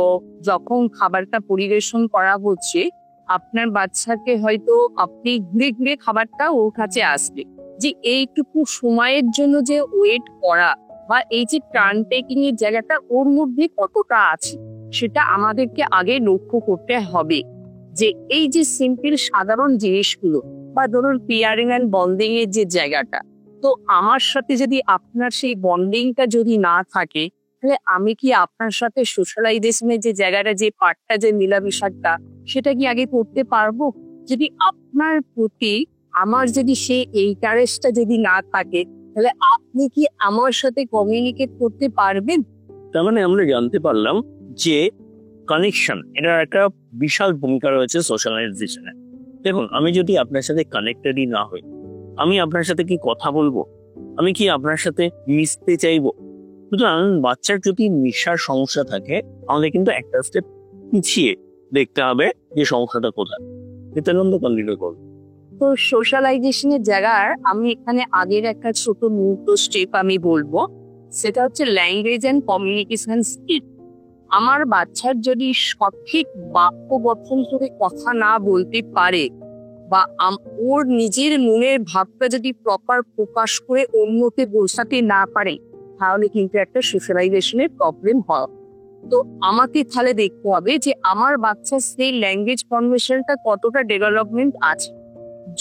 যখন খাবারটা পরিবেশন করা হচ্ছে, আপনার বাচ্চাকে হয়তো আপনি ঘুরে ঘুরে খাবারটা ওর কাছে আসবে, যে এইটুকু সময়ের জন্য যে ওয়েট করা বা এই যে টার্ন টেকিং এর জায়গাটা ওর মধ্যে কতটা আছে, সেটা আমাদেরকে আগে লক্ষ্য করতে হবে। যে এই যে সিম্পল সাধারণ জিনিসগুলো, বা ধরুন পিয়ারিং অ্যান্ড বন্ডিং এর যে জায়গাটা, তো আমার সাথে যদি আপনার সেই বন্ডিংটা যদি না থাকে, তাহলে আমি কি আপনার সাথে সোশ্যালাইজেশনের যে জায়গাটা, যে পার্টটা, যে মেলামেশাটা, সেটা কি আগে করতে পারবো? যদি আপনার প্রতি আমার যদি সেই ইন্টারেস্টটা যদি না থাকে, তাহলে আপনি কি আমার সাথে কমিউনিকেট করতে পারবেন? তার মানে আমরা জানতে পারলাম যে কানেকশন এটার একটা বিশাল ভূমিকা রয়েছে সোশ্যালাইজেশনে। দেখুন, আমি যদি আপনার সাথে কানেক্টেডই না হই, আমি আপনার সাথে কি কথা বলবো? আমি কি আপনার সাথে মিশতে চাইবো? সুতরাং বাচ্চার যদি মিশার সমস্যা থাকে, আমাদের কিন্তু একটা স্টেপ পিছিয়ে দেখতে হবে যে সমস্যাটা কোথায়। নিত্যানন্দ কন্টিনিউ করুন। তো সোশ্যালাইজেশনের জায়গার আমি এখানে আগের একটা ছোট মুহূর্ত স্টেপ আমি বলবো, সেটা হচ্ছে ল্যাঙ্গুয়েজ অ্যান্ড কমিউনিকেশন স্কিল। আমার বাচ্চার যদি সঠিক বাক্য গঠন করে কথা না বলতে পারে, বা ওর নিজের মনের ভাবটা যদি প্রপার প্রকাশ করে অন্যকে বোঝাতে না পারে, তাহলে কিন্তু একটা সোশ্যালাইজেশনের প্রবলেম হয়। তো আমাকে তাহলে দেখতে হবে যে আমার বাচ্চার সেই ল্যাঙ্গুয়েজ কনভার্সেশনটা কতটা ডেভেলপমেন্ট আছে।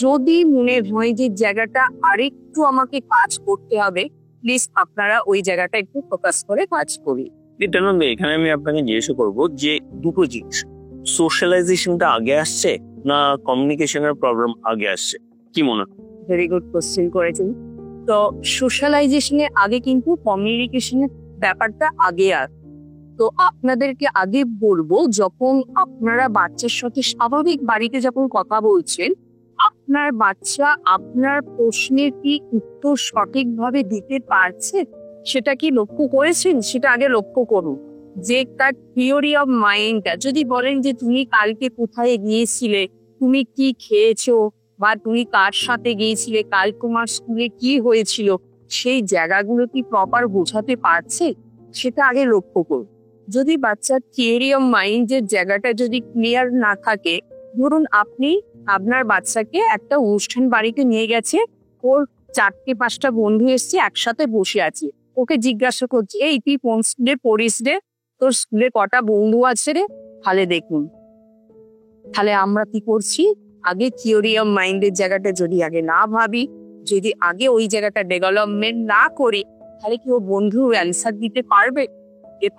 যদি মনে হয় যে জায়গাটা আরেকটু আমাকে কাজ করতে হবে, প্লিজ আপনারা ওই জায়গাটা একটু ফোকাস করে কাজ করি। নিত্যানন্দ, এখানে আমি আপনাকে জিজ্ঞেস করবো যে দুটো জিনিস, সোশ্যালাইজেশনটা আগে আসছে না কমিউনিকেশনের প্রবলেম আগে আসছে, কি মনে হয়? ভেরি গুড কোশ্চেন করেছেন। তো সোশ্যালাইজেশনের আগে কিন্তু কমিউনিকেশনের ব্যাপারটা আগে তো আপনাদেরকে আগে বলবো, যখন আপনারা বাচ্চার সাথে স্বাভাবিক বাড়িতে যখন কথা বলছেন, আপনার বাচ্চা আপনার প্রশ্নের কি উত্তর সঠিকভাবে দিতে পারছে, সেটা কি লক্ষ্য করেছেন? সেটা আগে লক্ষ্য করুন। যে তার থিওরি অফ মাইন্ডটা, যদি বলেন যে তুমি কালকে কোথায় গিয়েছিলে, তুমি কি খেয়েছো, বা তুমি কার সাথে গিয়েছিলে, কাল তোমার স্কুলে কি হয়েছিল, সেই জায়গাগুলো কি প্রপার বোঝাতে পারছে, সেটা আগে লক্ষ্য করুন। যদি বাচ্চার থিওরি অফ মাইন্ডের জায়গাটা যদি ক্লিয়ার না থাকে, ধরুন আপনি আপনার বাচ্চাকে একটা অনুষ্ঠান বাড়িতে নিয়ে গেছে, ওর 4-5টা বন্ধু এসছে, একসাথে বসে আছে, ওকে জিজ্ঞাসা করছে, এই তুই কোন স্কুলে পড়িস রে, তোর স্কুলে কটা বন্ধু আছে রে? তাহলে দেখুন, তাহলে আমরা কি করছি, আগে থিওরি অফ মাইন্ডের জায়গাটা যদি আগে না ভাবি, যদি আগে ওই জায়গাটা ডেভেলপমেন্ট না করি, তাহলে কি ও বন্ধু অ্যান্সার দিতে পারবে?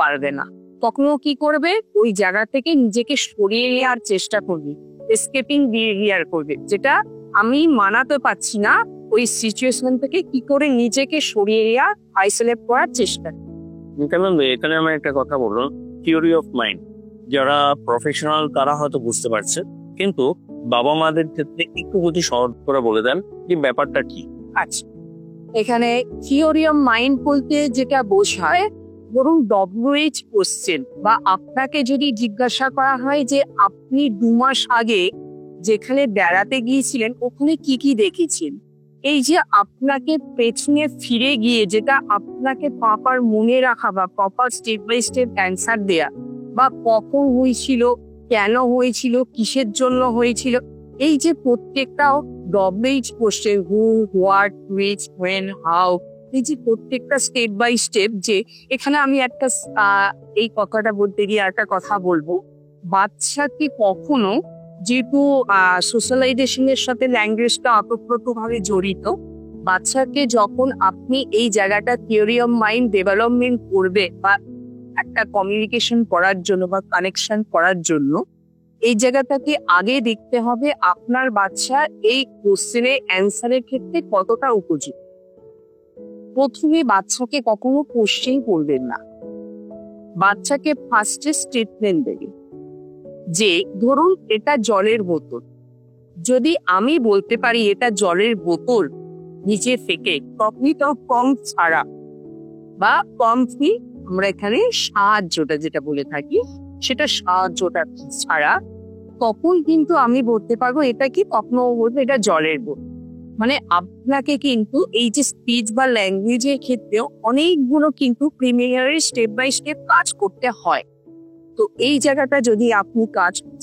পারবে না। তখন ও কি করবে, ওই জায়গা থেকে নিজেকে সরিয়ে নেওয়ার চেষ্টা করবে, এসকেপিং বিহেভিয়ার করবে, যেটা আমি মানাতে পারছি না। ওই সিচুয়েশন থেকে কি করে নিজেকে সরিয়ে নেওয়া, আইসোলেট করার চেষ্টা। নিত্যানন্দ, এখানে আমি একটা কথা বললাম, থিওরি অফ মাইন্ড, যারা প্রফেশনাল তারা হয়তো বুঝতে পারছে, কিন্তু বাবা মাদের ক্ষেত্রে একটু যদি সহজ করে বলে দেন যে ব্যাপারটা কি। আচ্ছা, এখানে থিওরি অফ মাইন্ড বলতে যেটা বোঝায়, ধরুন WH কোশ্চেন, বা আপনাকে যদি জিজ্ঞাসা করা হয় যে আপনি 2 মাস আগে যেখানে বেড়াতে গিয়েছিলেন ওখানে কি কি দেখেছেন, এই যে আপনাকে পেছনে ফিরে গিয়ে যেটা আপনাকে প্রপার মনে রাখা, বা proper step by step answer দেয়া, বা কখন হয়েছিল, কেন হয়েছিল, কিসের জন্য হয়েছিল, এই যে প্রত্যেকটা WH question, who, what, which, when, how, এই যে প্রত্যেকটা স্টেপ বাই স্টেপ, যে এখানে আমি একটা এই কথাটা বলতে গিয়ে একটা কথা বলবো, বাচ্চাকে কখনো, যেহেতু সোশ্যালাইজেশনের সাথে ল্যাঙ্গুয়েজটা ওতপ্রোতভাবে জড়িত, বাচ্চাকে যখন আপনি এই জায়গাটা থিওরি অফ মাইন্ড ডেভেলপমেন্ট করবে, বা একটা কমিউনিকেশন করার জন্য বা কানেকশন করার জন্য, এই জায়গাটাকে আগে দেখতে হবে আপনার বাচ্চা এই কোশ্চেনের অ্যান্সারের ক্ষেত্রে কতটা উপযুক্ত। প্রথমে বাচ্চাকে কখনো কোশ্চেন করবেন না, বাচ্চাকে ফার্স্টে স্টেটমেন্ট দেবে, যে ধরুন এটা জলের বোতল, যদি আমি বলতে পারি এটা জলের বোতল নিচে ফেকে, তখনই তো কম ছাড়া, বা কম কি আমরা এখানে সাহায্যটা যেটা বলে থাকি, সেটা সাহায্যটা ছাড়া, তখন কিন্তু আমি বলতে পারবো এটা কি, কখনো বলবো এটা জলের বোতল। মানে আপনাকে কিন্তু এই যে স্পিচ বা ল্যাঙ্গুয়েজের ক্ষেত্রেও অনেকগুলো কিন্তু প্রিমিয়ারি স্টেপ বাই স্টেপ কাজ করতে হয়। তো এই জায়গাটা যদি আপনি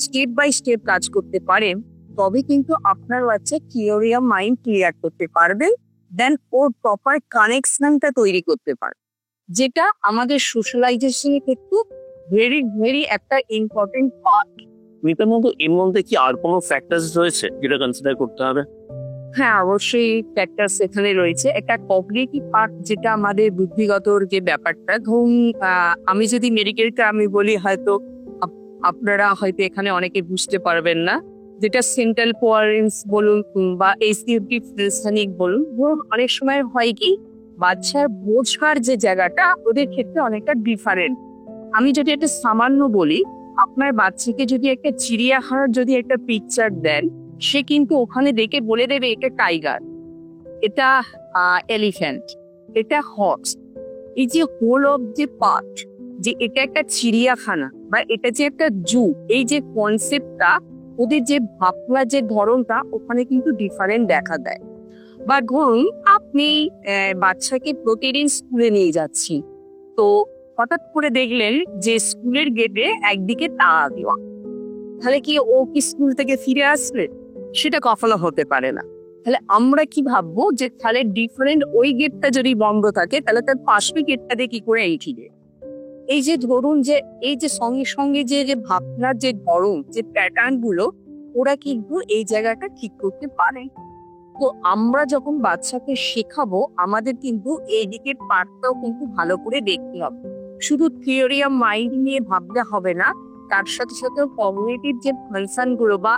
স্টেপ বাই স্টেপ কাজ করতে পারেন, তবে কিন্তু আপনার বাচ্চা থিওরি অফ মাইন্ড ক্লিয়ার করতে পারবেন, দেন ওর প্রপার কানেকশনটা তৈরি করতে পারবে, যেটা আমাদের সোশ্যালাইজেশনের ক্ষেত্রে ভেরি ভেরি একটা ইম্পর্টেন্ট পার্ট। নিতার মতো এর মধ্যে কি আর কোনো ফ্যাক্টরস রয়েছে যেটা কনসিডার করতে হবে? হ্যাঁ, অবশ্যই ফ্যাক্টরস এখানে রয়েছে। একটা কগনিটিভ পার্ট যেটা আমাদের বুদ্ধিগতর যে ব্যাপারটা, ধরুন আমি যদি মেডিকেল টার্মে বলি হয়তো আপনারা হয়তো এখানে অনেকে বুঝতে পারবেন না। যেটা সেন্ট্রাল কোয়ারেন্স বলুন বা এক্সিকিউটিভ রিজনিং বলুন, ধরুন অনেক সময় হয় কি বাচ্চার বোঝার যে জায়গাটা ওদের ক্ষেত্রে অনেকটা ডিফারেন্ট। আমি যদি একটা সামান্য বলি, আপনার বাচ্চাকে যদি একটা চিড়িয়াখানার যদি একটা পিকচার দেন, সে কিন্তু ওখানে দেখে বলে দেবে এটা টাইগার, এটা এলিফ্যান্ট, এটা হর্স। এই যে হোল অফ যে পার্ট, যে এটা একটা চিড়িয়াখানা বা এটা যে একটা জু, এই যে কনসেপ্টটা ওদের যে ভাবনা যে ধরনটা ওখানে কিন্তু ডিফারেন্ট দেখা দেয়। বা ধরুন আপনি বাচ্চাকে প্রতিদিন স্কুলে নিয়ে যাচ্ছি, তো হঠাৎ করে দেখলেন যে স্কুলের গেটে একদিকে তালা দেওয়া, তাহলে কি ও কি স্কুল থেকে ফিরে আসবে? সেটা কখনো হতে পারে না। তাহলে আমরা কি ভাববো যে তাহলে ডিফারেন্ট ওই গেটটা যদি বন্ধ থাকে তাহলে তার পাশের গেটটা দিয়ে কি করে এগিয়ে? এই যে ধরুন যে এই যে সঙ্গে সঙ্গে যে যে ভাবনার যে ধরন যে প্যাটার্ন গুলো, ওরা কিন্তু এই জায়গাটা ঠিক করতে পারে। তো আমরা যখন বাচ্চাকে শেখাবো আমাদের কিন্তু এই দিকের পার্টটাও কিন্তু ভালো করে দেখতে হবে। শুধু থিওরি অফ মাইন্ড নিয়ে ভাবলে হবে না, তার সাথে সাথে কমিউনিটিভ যে ফাংশন গুলো বা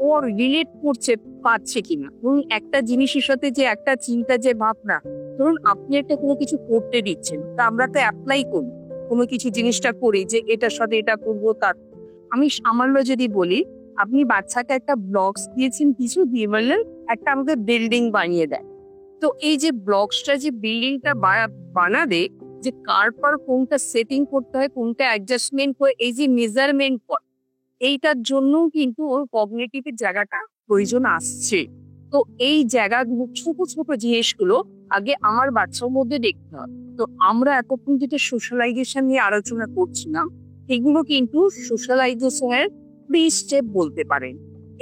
ও রিলেট করছে পারছে কিনা। ধরুন একটা জিনিসের সাথে যে একটা চিন্তা যে ভাবনা, ধরুন আপনি একটা কোনো কিছু করতে দিচ্ছেন, তা আমরা তো অ্যাপ্লাই করি কোনো কিছু জিনিসটা করি যে এটার সাথে এটা করবো। তার আমি সামান্য যদি বলি, আপনি বাচ্চাকে একটা ব্লকস দিয়েছেন, কিছু দিয়ে বললেন একটা আমাকে বিল্ডিং বানিয়ে দেয়। তো এই যে ব্লকসটা যে বিল্ডিংটা বানাবে, যে কার পর কোনটা সেটিং করতে হয়, কোনটা অ্যাডজাস্টমেন্ট করে, এই যে মেজারমেন্ট পর, এইটার জন্য কিন্তু ওর কগনিটিভের জায়গাটা প্রয়োজন আসছে। তো এই জায়গাগুলো ছোট ছোট জিনিসগুলো আগে আমার বাচ্চার মধ্যে দেখতে হবে। তো আমরা এতক্ষণ যেটা সোশ্যালাইজেশন নিয়ে আলোচনা করছিলাম, এগুলো কিন্তু সোশ্যালাইজেশনের 3 স্টেপ বলতে পারেন।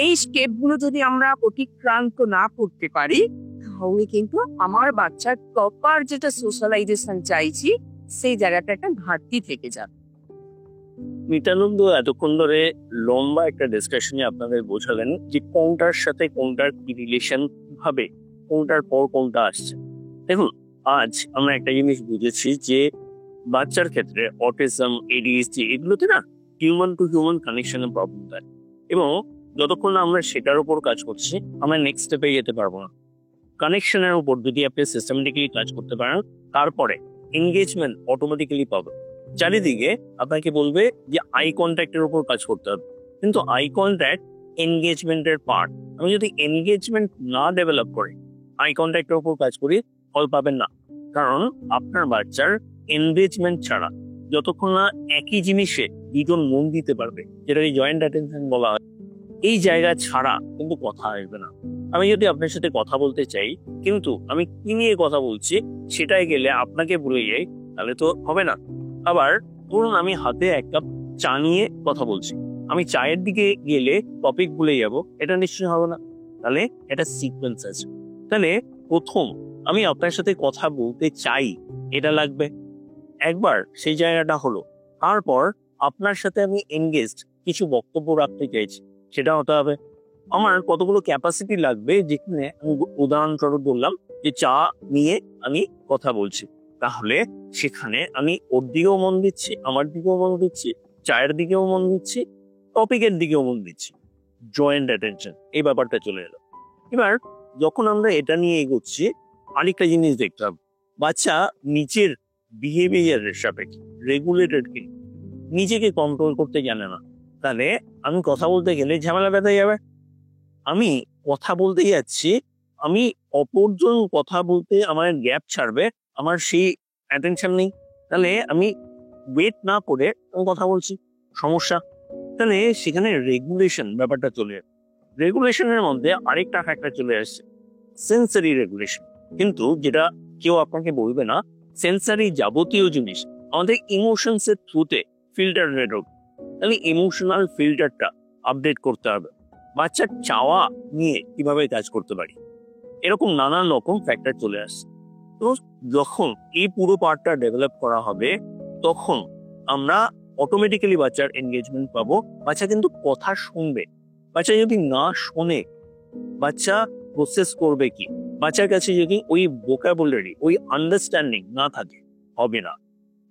এই স্টেপ গুলো যদি আমরা অতিক্রান্ত না করতে পারি, তাহলে কিন্তু আমার বাচ্চার প্রপার যেটা সোশ্যালাইজেশন চাইছি সেই জায়গাটা একটা ঘাটতি থেকে যাবে। নিত্যানন্দ এতক্ষণ ধরে লম্বা একটা ডিসকাশনে আপনাদের বোঝালেন যে কোনটার সাথে কোনটার কি রিলেশন ভাবে, কোনটার পর কোনটা আসছে। দেখুন, আজ আমরা একটা জিনিস বুঝেছি যে বাচ্চার ক্ষেত্রে অটিজম, এডিএইচডি এগুলোতে না হিউম্যান টু হিউম্যান কানেকশনের প্রবলেম থাকে, এবং যতক্ষণ না আমরা সেটার উপর কাজ করছি আমরা নেক্সট স্টেপে যেতে পারবো না। কানেকশনের উপর যদি আপনি সিস্টেমেটিক্যালি কাজ করতে পারেন, তারপরে এনগেজমেন্ট অটোমেটিক্যালি পাবেন। চারিদিকে আপনাকে বলবে যে আই কন্ট্যাক্টের উপর কাজ করতে হবে, কিন্তু আই কন্ট্যাক্ট এনগেজমেন্টের পার্ট। আমি যদি এনগেজমেন্ট না ডেভেলপ করি, আই কন্ট্যাক্টের উপর কাজ করি, ফল পাবেন না। কারণ আপনার বাচ্চার এনগেজমেন্ট ছাড়া, যতক্ষণ না একই জিনিসে দুজন মন দিতে পারবে, যেটা জয়েন্ট অ্যাটেনশন বলা হয়, এই জায়গা ছাড়া কিন্তু কথা আসবে না। আমি যদি আপনার সাথে কথা বলতে চাই কিন্তু আমি কি নিয়ে কথা বলছি সেটাই গেলে আপনাকে ভুলে যাই, তাহলে তো হবে না। আবার ধরুন আমি হাতে এক কাপ চা নিয়ে কথা বলছি, আমি চায়ের দিকে গেলে টপিক ভুলে যাব, এটা নিশ্চয়ই হবে না। তাহলে এটা সিকোয়েন্স আছে। তাহলে প্রথম আমি আপনার সাথে কথা বলতে চাই, এটা লাগবে একবার, সেই জায়গাটা হলো। তারপর আপনার সাথে আমি এনগেজড কিছু বক্তব্য রাখতে চাইছি, সেটা হতে হবে। আমার কতগুলো ক্যাপাসিটি লাগবে, যেখানে আমি উদাহরণস্বরূপ বললাম যে চা নিয়ে আমি কথা বলছি, তাহলে সেখানে আমি ওর দিকেও মন দিচ্ছি, আমার দিকেও মন দিচ্ছি, চায়ের দিকেও মন দিচ্ছি, টপিকের দিকেও মন দিচ্ছি, জয়েন্ট অ্যাটেনশন এই ব্যাপারটা চলে এলো। এবার যখন আমরা এটা নিয়ে এগোচ্ছি, আরেকটা জিনিস দেখতে হবে, বাচ্চা নিচের বিহেভিয়ারের সাপেক্ষে রেগুলেটেড কি নিজেকে কন্ট্রোল করতে জানে না, তাহলে আমি কথা বলতে গেলে ঝামেলা বেঁধে যাবে। আমি কথা বলতে যাচ্ছি, আমি অপরজন কথা বলতে আমার গ্যাপ ছাড়বে, আমার সেই অ্যাটেনশন নেই, তাহলে আমি ওয়েট না করে আমি কথা বলছি, সমস্যা। তাহলে সেখানে রেগুলেশন ব্যাপারটা চলে, রেগুলেশনের মধ্যে আরেকটা ফ্যাক্টর চলে আসছে, সেন্সারি রেগুলেশন। কিন্তু যেটা কেউ আপনাকে বলবে না, সেন্সারি যাবতীয় জিনিস আমাদের ইমোশনস এর থ্রুতে ফিল্টার রেড হবে। তাহলে ইমোশনাল ফিল্টারটা আপডেট করতে হবে। বাচ্চার চাওয়া নিয়ে কিভাবে কাজ করতে পারি, এরকম নানান রকম ফ্যাক্টর চলে আসছে। তো যখন এই পুরো পার্টটা ডেভেলপ করা হবে, তখন আমরা অটোমেটিক্যালি বাচ্চার এনগেজমেন্ট পাবো। বাচ্চা কিন্তু কথা শুনবে। বাচ্চা যদি না শোনে, বাচ্চা প্রসেস করবে কি, বাচ্চার কাছে যদি ওই ভোকাবুলারি, ওই আন্ডারস্ট্যান্ডিং না থাকে, হবে না।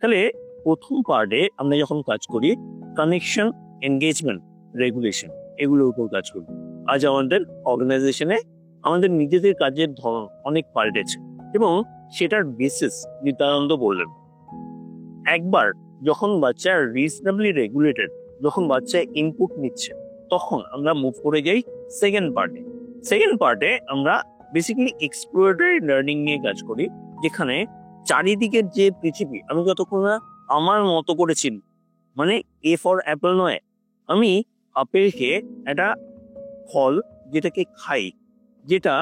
তাহলে প্রথম পার্টে আমরা যখন কাজ করি কানেকশন, এনগেজমেন্ট, রেগুলেশন, এগুলোর উপর কাজ করি। আজ আমাদের অর্গানাইজেশনে আমাদের নিজেদের কাজের ধরন অনেক পাল্টেছে এবং সেটার বেসিস নিত্যানন্দ বললেন। একবার যখন বাচ্চা রিজনেবলি রেগুলেটেড, যখন বাচ্চা ইনপুট নিচ্ছে, তখন আমরা মুভ করে যাই সেকেন্ড পার্টে। সেকেন্ড পার্টে আমরা বেসিক্যালি এক্সপ্লোরেটরি লার্নিং নিয়ে কাজ করি, যেখানে চারিদিকের যে পৃথিবী আমি যতক্ষণ না আমার মতো করে চিনি, মানে এ ফর অ্যাপেল নয়, আমি আপেলকে একটা ফল যেটাকে খাই, যেটা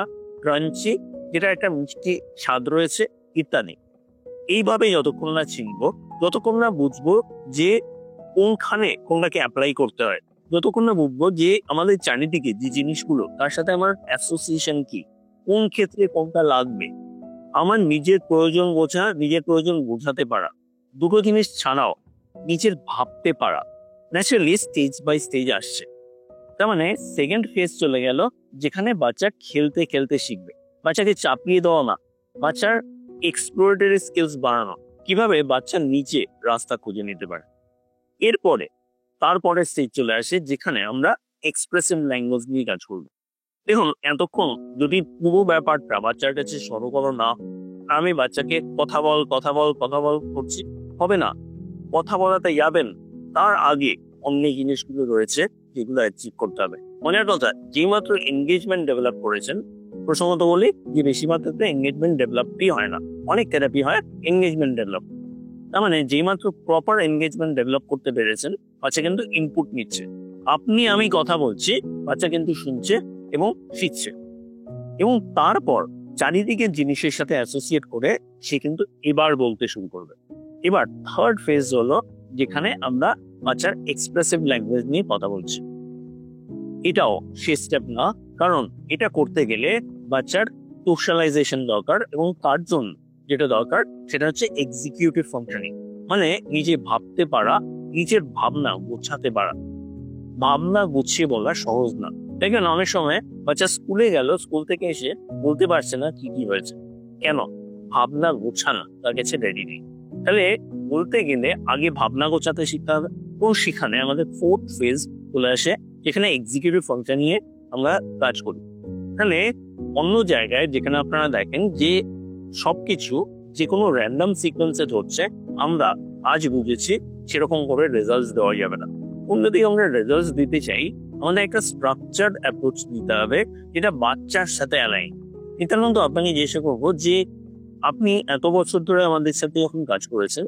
ক্রাঞ্চি, যেটা একটা মিষ্টি স্বাদ রয়েছে ইত্যাদি, এইভাবে যতক্ষণ না চিনবো, যতক্ষণ না বুঝবো যে কোনখানে কোনটাকে অ্যাপ্লাই করতে হয়, যতক্ষণ না বুঝবো যে আমাদের চারিদিকে যে জিনিসগুলো তার সাথে আমার অ্যাসোসিয়েশন কি, কোন ক্ষেত্রে কোনটা লাগবে, আমার নিজের প্রয়োজন বোঝা, নিজের প্রয়োজন বোঝাতে পারা, দুটো জিনিস ছাড়াও নিজের ভাবতে পারা ন্যাচারালি স্টেজ বাই স্টেজ আসছে। তার মানে সেকেন্ড ফেজ চলে গেল, যেখানে বাচ্চা খেলতে খেলতে শিখবে, বাচ্চাকে চাপিয়ে দেওয়া না, বাচ্চার এক্সপ্লোরেটরি স্কিলস বাড়ানো, কিভাবে বাচ্চা নিচে রাস্তা খুঁজে নিতে পারে। এরপরে তারপরে স্টেজ চলে আসে যেখানে আমরা এক্সপ্রেসিভ ল্যাঙ্গুয়েজ নিয়ে কাজ করবো। দেখুন, এতক্ষণ যদি পুরো ব্যাপারটা বাচ্চার কাছে সরগর না, আমি বাচ্চাকে কথা বল কথা বল কথা বল করছি, হবে না। কথা বলাতে যাবেন, তার আগে অনেক জিনিসগুলো রয়েছে যেগুলো অ্যাচিভ করতে হবে। মনের কথা, যেই মাত্র এনগেজমেন্ট ডেভেলপ করেছেন, প্রসঙ্গত বলি যে বেশি মাত্রাতে এনগেজমেন্ট ডেভেলপই হয় না, অনেক থেরাপি হয় এনগেজমেন্ট ডেভেলপ। তার মানে যেই মাত্র প্রপার এনগেজমেন্ট ডেভেলপ করতে পেরেছেন, বাচ্চা কিন্তু ইনপুট নিচ্ছে। আপনি আমি কথা বলছি, বাচ্চা কিন্তু শুনছে এবং শিখছে, এবং তারপর চারিদিকে জিনিসের সাথে অ্যাসোসিয়েট করে সে কিন্তু এবার বলতে শুরু করবে। এবার থার্ড ফেজ হলো যেখানে আমরা বাচ্চার এক্সপ্রেসিভ ল্যাঙ্গুয়েজ নিয়ে কথা বলছি। এটাও শেষ স্টেপ না, কারণ এটা করতে গেলে বাচ্চার সোশ্যালাইজেশন দরকার, এবং তার জন্য যেটা দরকার সেটা হচ্ছে এক্সিকিউটিভ ফাংশনিং, মানে নিজে ভাবতে পারা, নিজের ভাবনা গোছাতে পারা। ভাবনা গুছিয়ে বলা সহজ না। দেখেন, অনেক সময় বাচ্চা স্কুলে গেল, স্কুল থেকে এসে বলতে পারছে না কি কি হয়েছে, কেন? ভাবনা গোছানো তার কাছে রেডি নেই। তাহলে বলতে গেলে আগে ভাবনা গোছাতে শিখতে হবে, এবং সেখানে আমাদের ফোর্থ ফেজ চলে আসে, যেখানে এক্সিকিউটিভ ফাংশন নিয়ে আমরা কাজ করি। তাহলে অন্য জায়গায় যেখানে আপনারা দেখেন যে সবকিছু যে কোনো র্যান্ডম সিকোয়েন্সে হচ্ছে, আমরা আজ বুঝেছি সেরকম করে রেজাল্ট দেওয়া যাবে না। অন্যদিকে আমরা রেজাল্ট দিতে চাই, আমাদের একটা স্ট্রাকচার্ড অ্যাপ্রোচ দিতে হবে, যেটা বাচ্চার সাথে অ্যালাইন। নিত্যানন্দ, আপনাকে জিজ্ঞাসা করবো যে আপনি এত বছর ধরে আমাদের সাথে যখন কাজ করেছেন,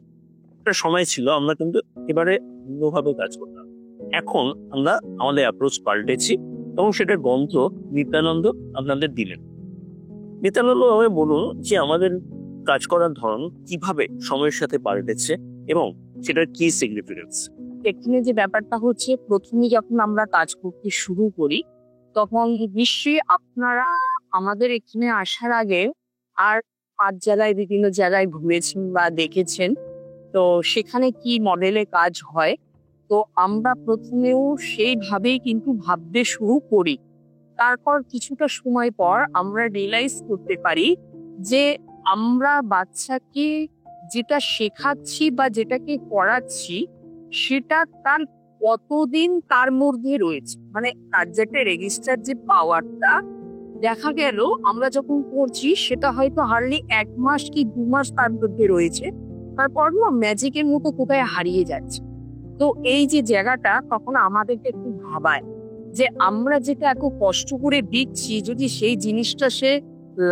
একটা সময় ছিল আমরা কিন্তু এবারে ভিন্নভাবে কাজ করতাম, এখন আমরা আমাদের অ্যাপ্রোচ পাল্টেছি, এবং সেটার গন্ত্র নিত্যানন্দ আপনাদের দিলেন। নিত্যানন্দ, আমাকে বলুন যে আমাদের কাজ করার ধরন কিভাবে সময়ের সাথে পাল্টেছে এবং সেটার কি সিগনিফিকেন্স। এখানে যে ব্যাপারটা হচ্ছে, প্রথমে যখন আমরা কাজ করতে শুরু করি, তখন নিশ্চয়ই আপনারা আমাদের এখানে আসার আগে আর 5 জেলায় বিভিন্ন জায়গায় ঘুরেছেন বা দেখেছেন, তো সেখানে কি মডেলে কাজ হয়। তো আমরা প্রথমেও সেইভাবেই কিন্তু ভাবতে শুরু করি। তারপর কিছুটা সময় পর আমরা রিয়েলাইজ করতে পারি যে আমরা বাচ্চাকে যেটা শেখাচ্ছি বা যেটাকে করাচ্ছি, সেটা তার কতদিন তার মধ্যে রয়েছে, মানে তার যে একটা রেজিস্টার যে পাওয়ারটা, দেখা গেল আমরা যখন করছি সেটা হয়তো হার্ডলি 1 মাস কি 2 মাস তার মধ্যে রয়েছে, তারপর না ম্যাজিকের মতো কোথায় হারিয়ে যাচ্ছে। তো এই যে জায়গাটা তখন আমাদেরকে একটু ভাবায় যে আমরা যেটা এত কষ্ট করে দিচ্ছি, যদি সেই জিনিসটা সে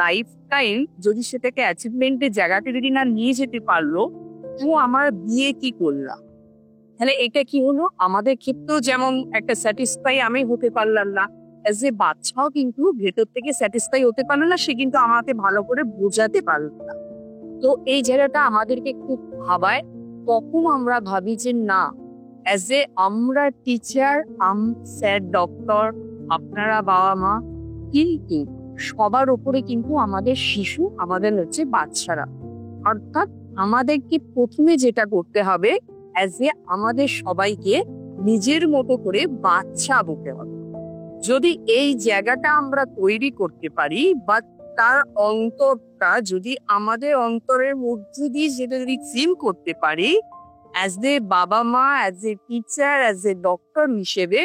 লাইফ টাইম যদি সেটাকে অ্যাচিভমেন্টের জায়গাতে যদি না নিয়ে যেতে পারলো, তো আমার বিয়ে কি করলাম। তাহলে এটা কি হলো, আমাদের ক্ষেত্রেও যেমন একটা স্যাটিসফাই আমি হতে পারলাম না, এজ এ বাচ্চাও কিন্তু ভেতর থেকে স্যাটিসফাই হতে পারলো না, সে কিন্তু আমাকে ভালো করে বোঝাতে পারলো না। তো এই জায়গাটা আমাদেরকে খুব ভাবায়। তখন আমরা ভাবি যে না, অ্যাজ এ আমরা টিচার, স্যার, ডক্টর, আপনারা বাবা মা, কিন্তু সবার উপরে কিন্তু আমাদের শিশু, আমাদের হচ্ছে বাচ্চারা। অর্থাৎ আমাদেরকে প্রথমে যেটা করতে হবে, অ্যাজ এ আমাদের সবাইকে নিজের মতো করে বাচ্চা বলতে হবে। যদি এই জায়গাটা আমরা তৈরি করতে পারি বা তার অন্তরটা যদি আমাদের অন্তরের মধ্যে দিয়ে যেটা যদি ফিল করতে পারি অ্যাজ এ বাবা মা, as a teacher, as a doctor হিসেবে,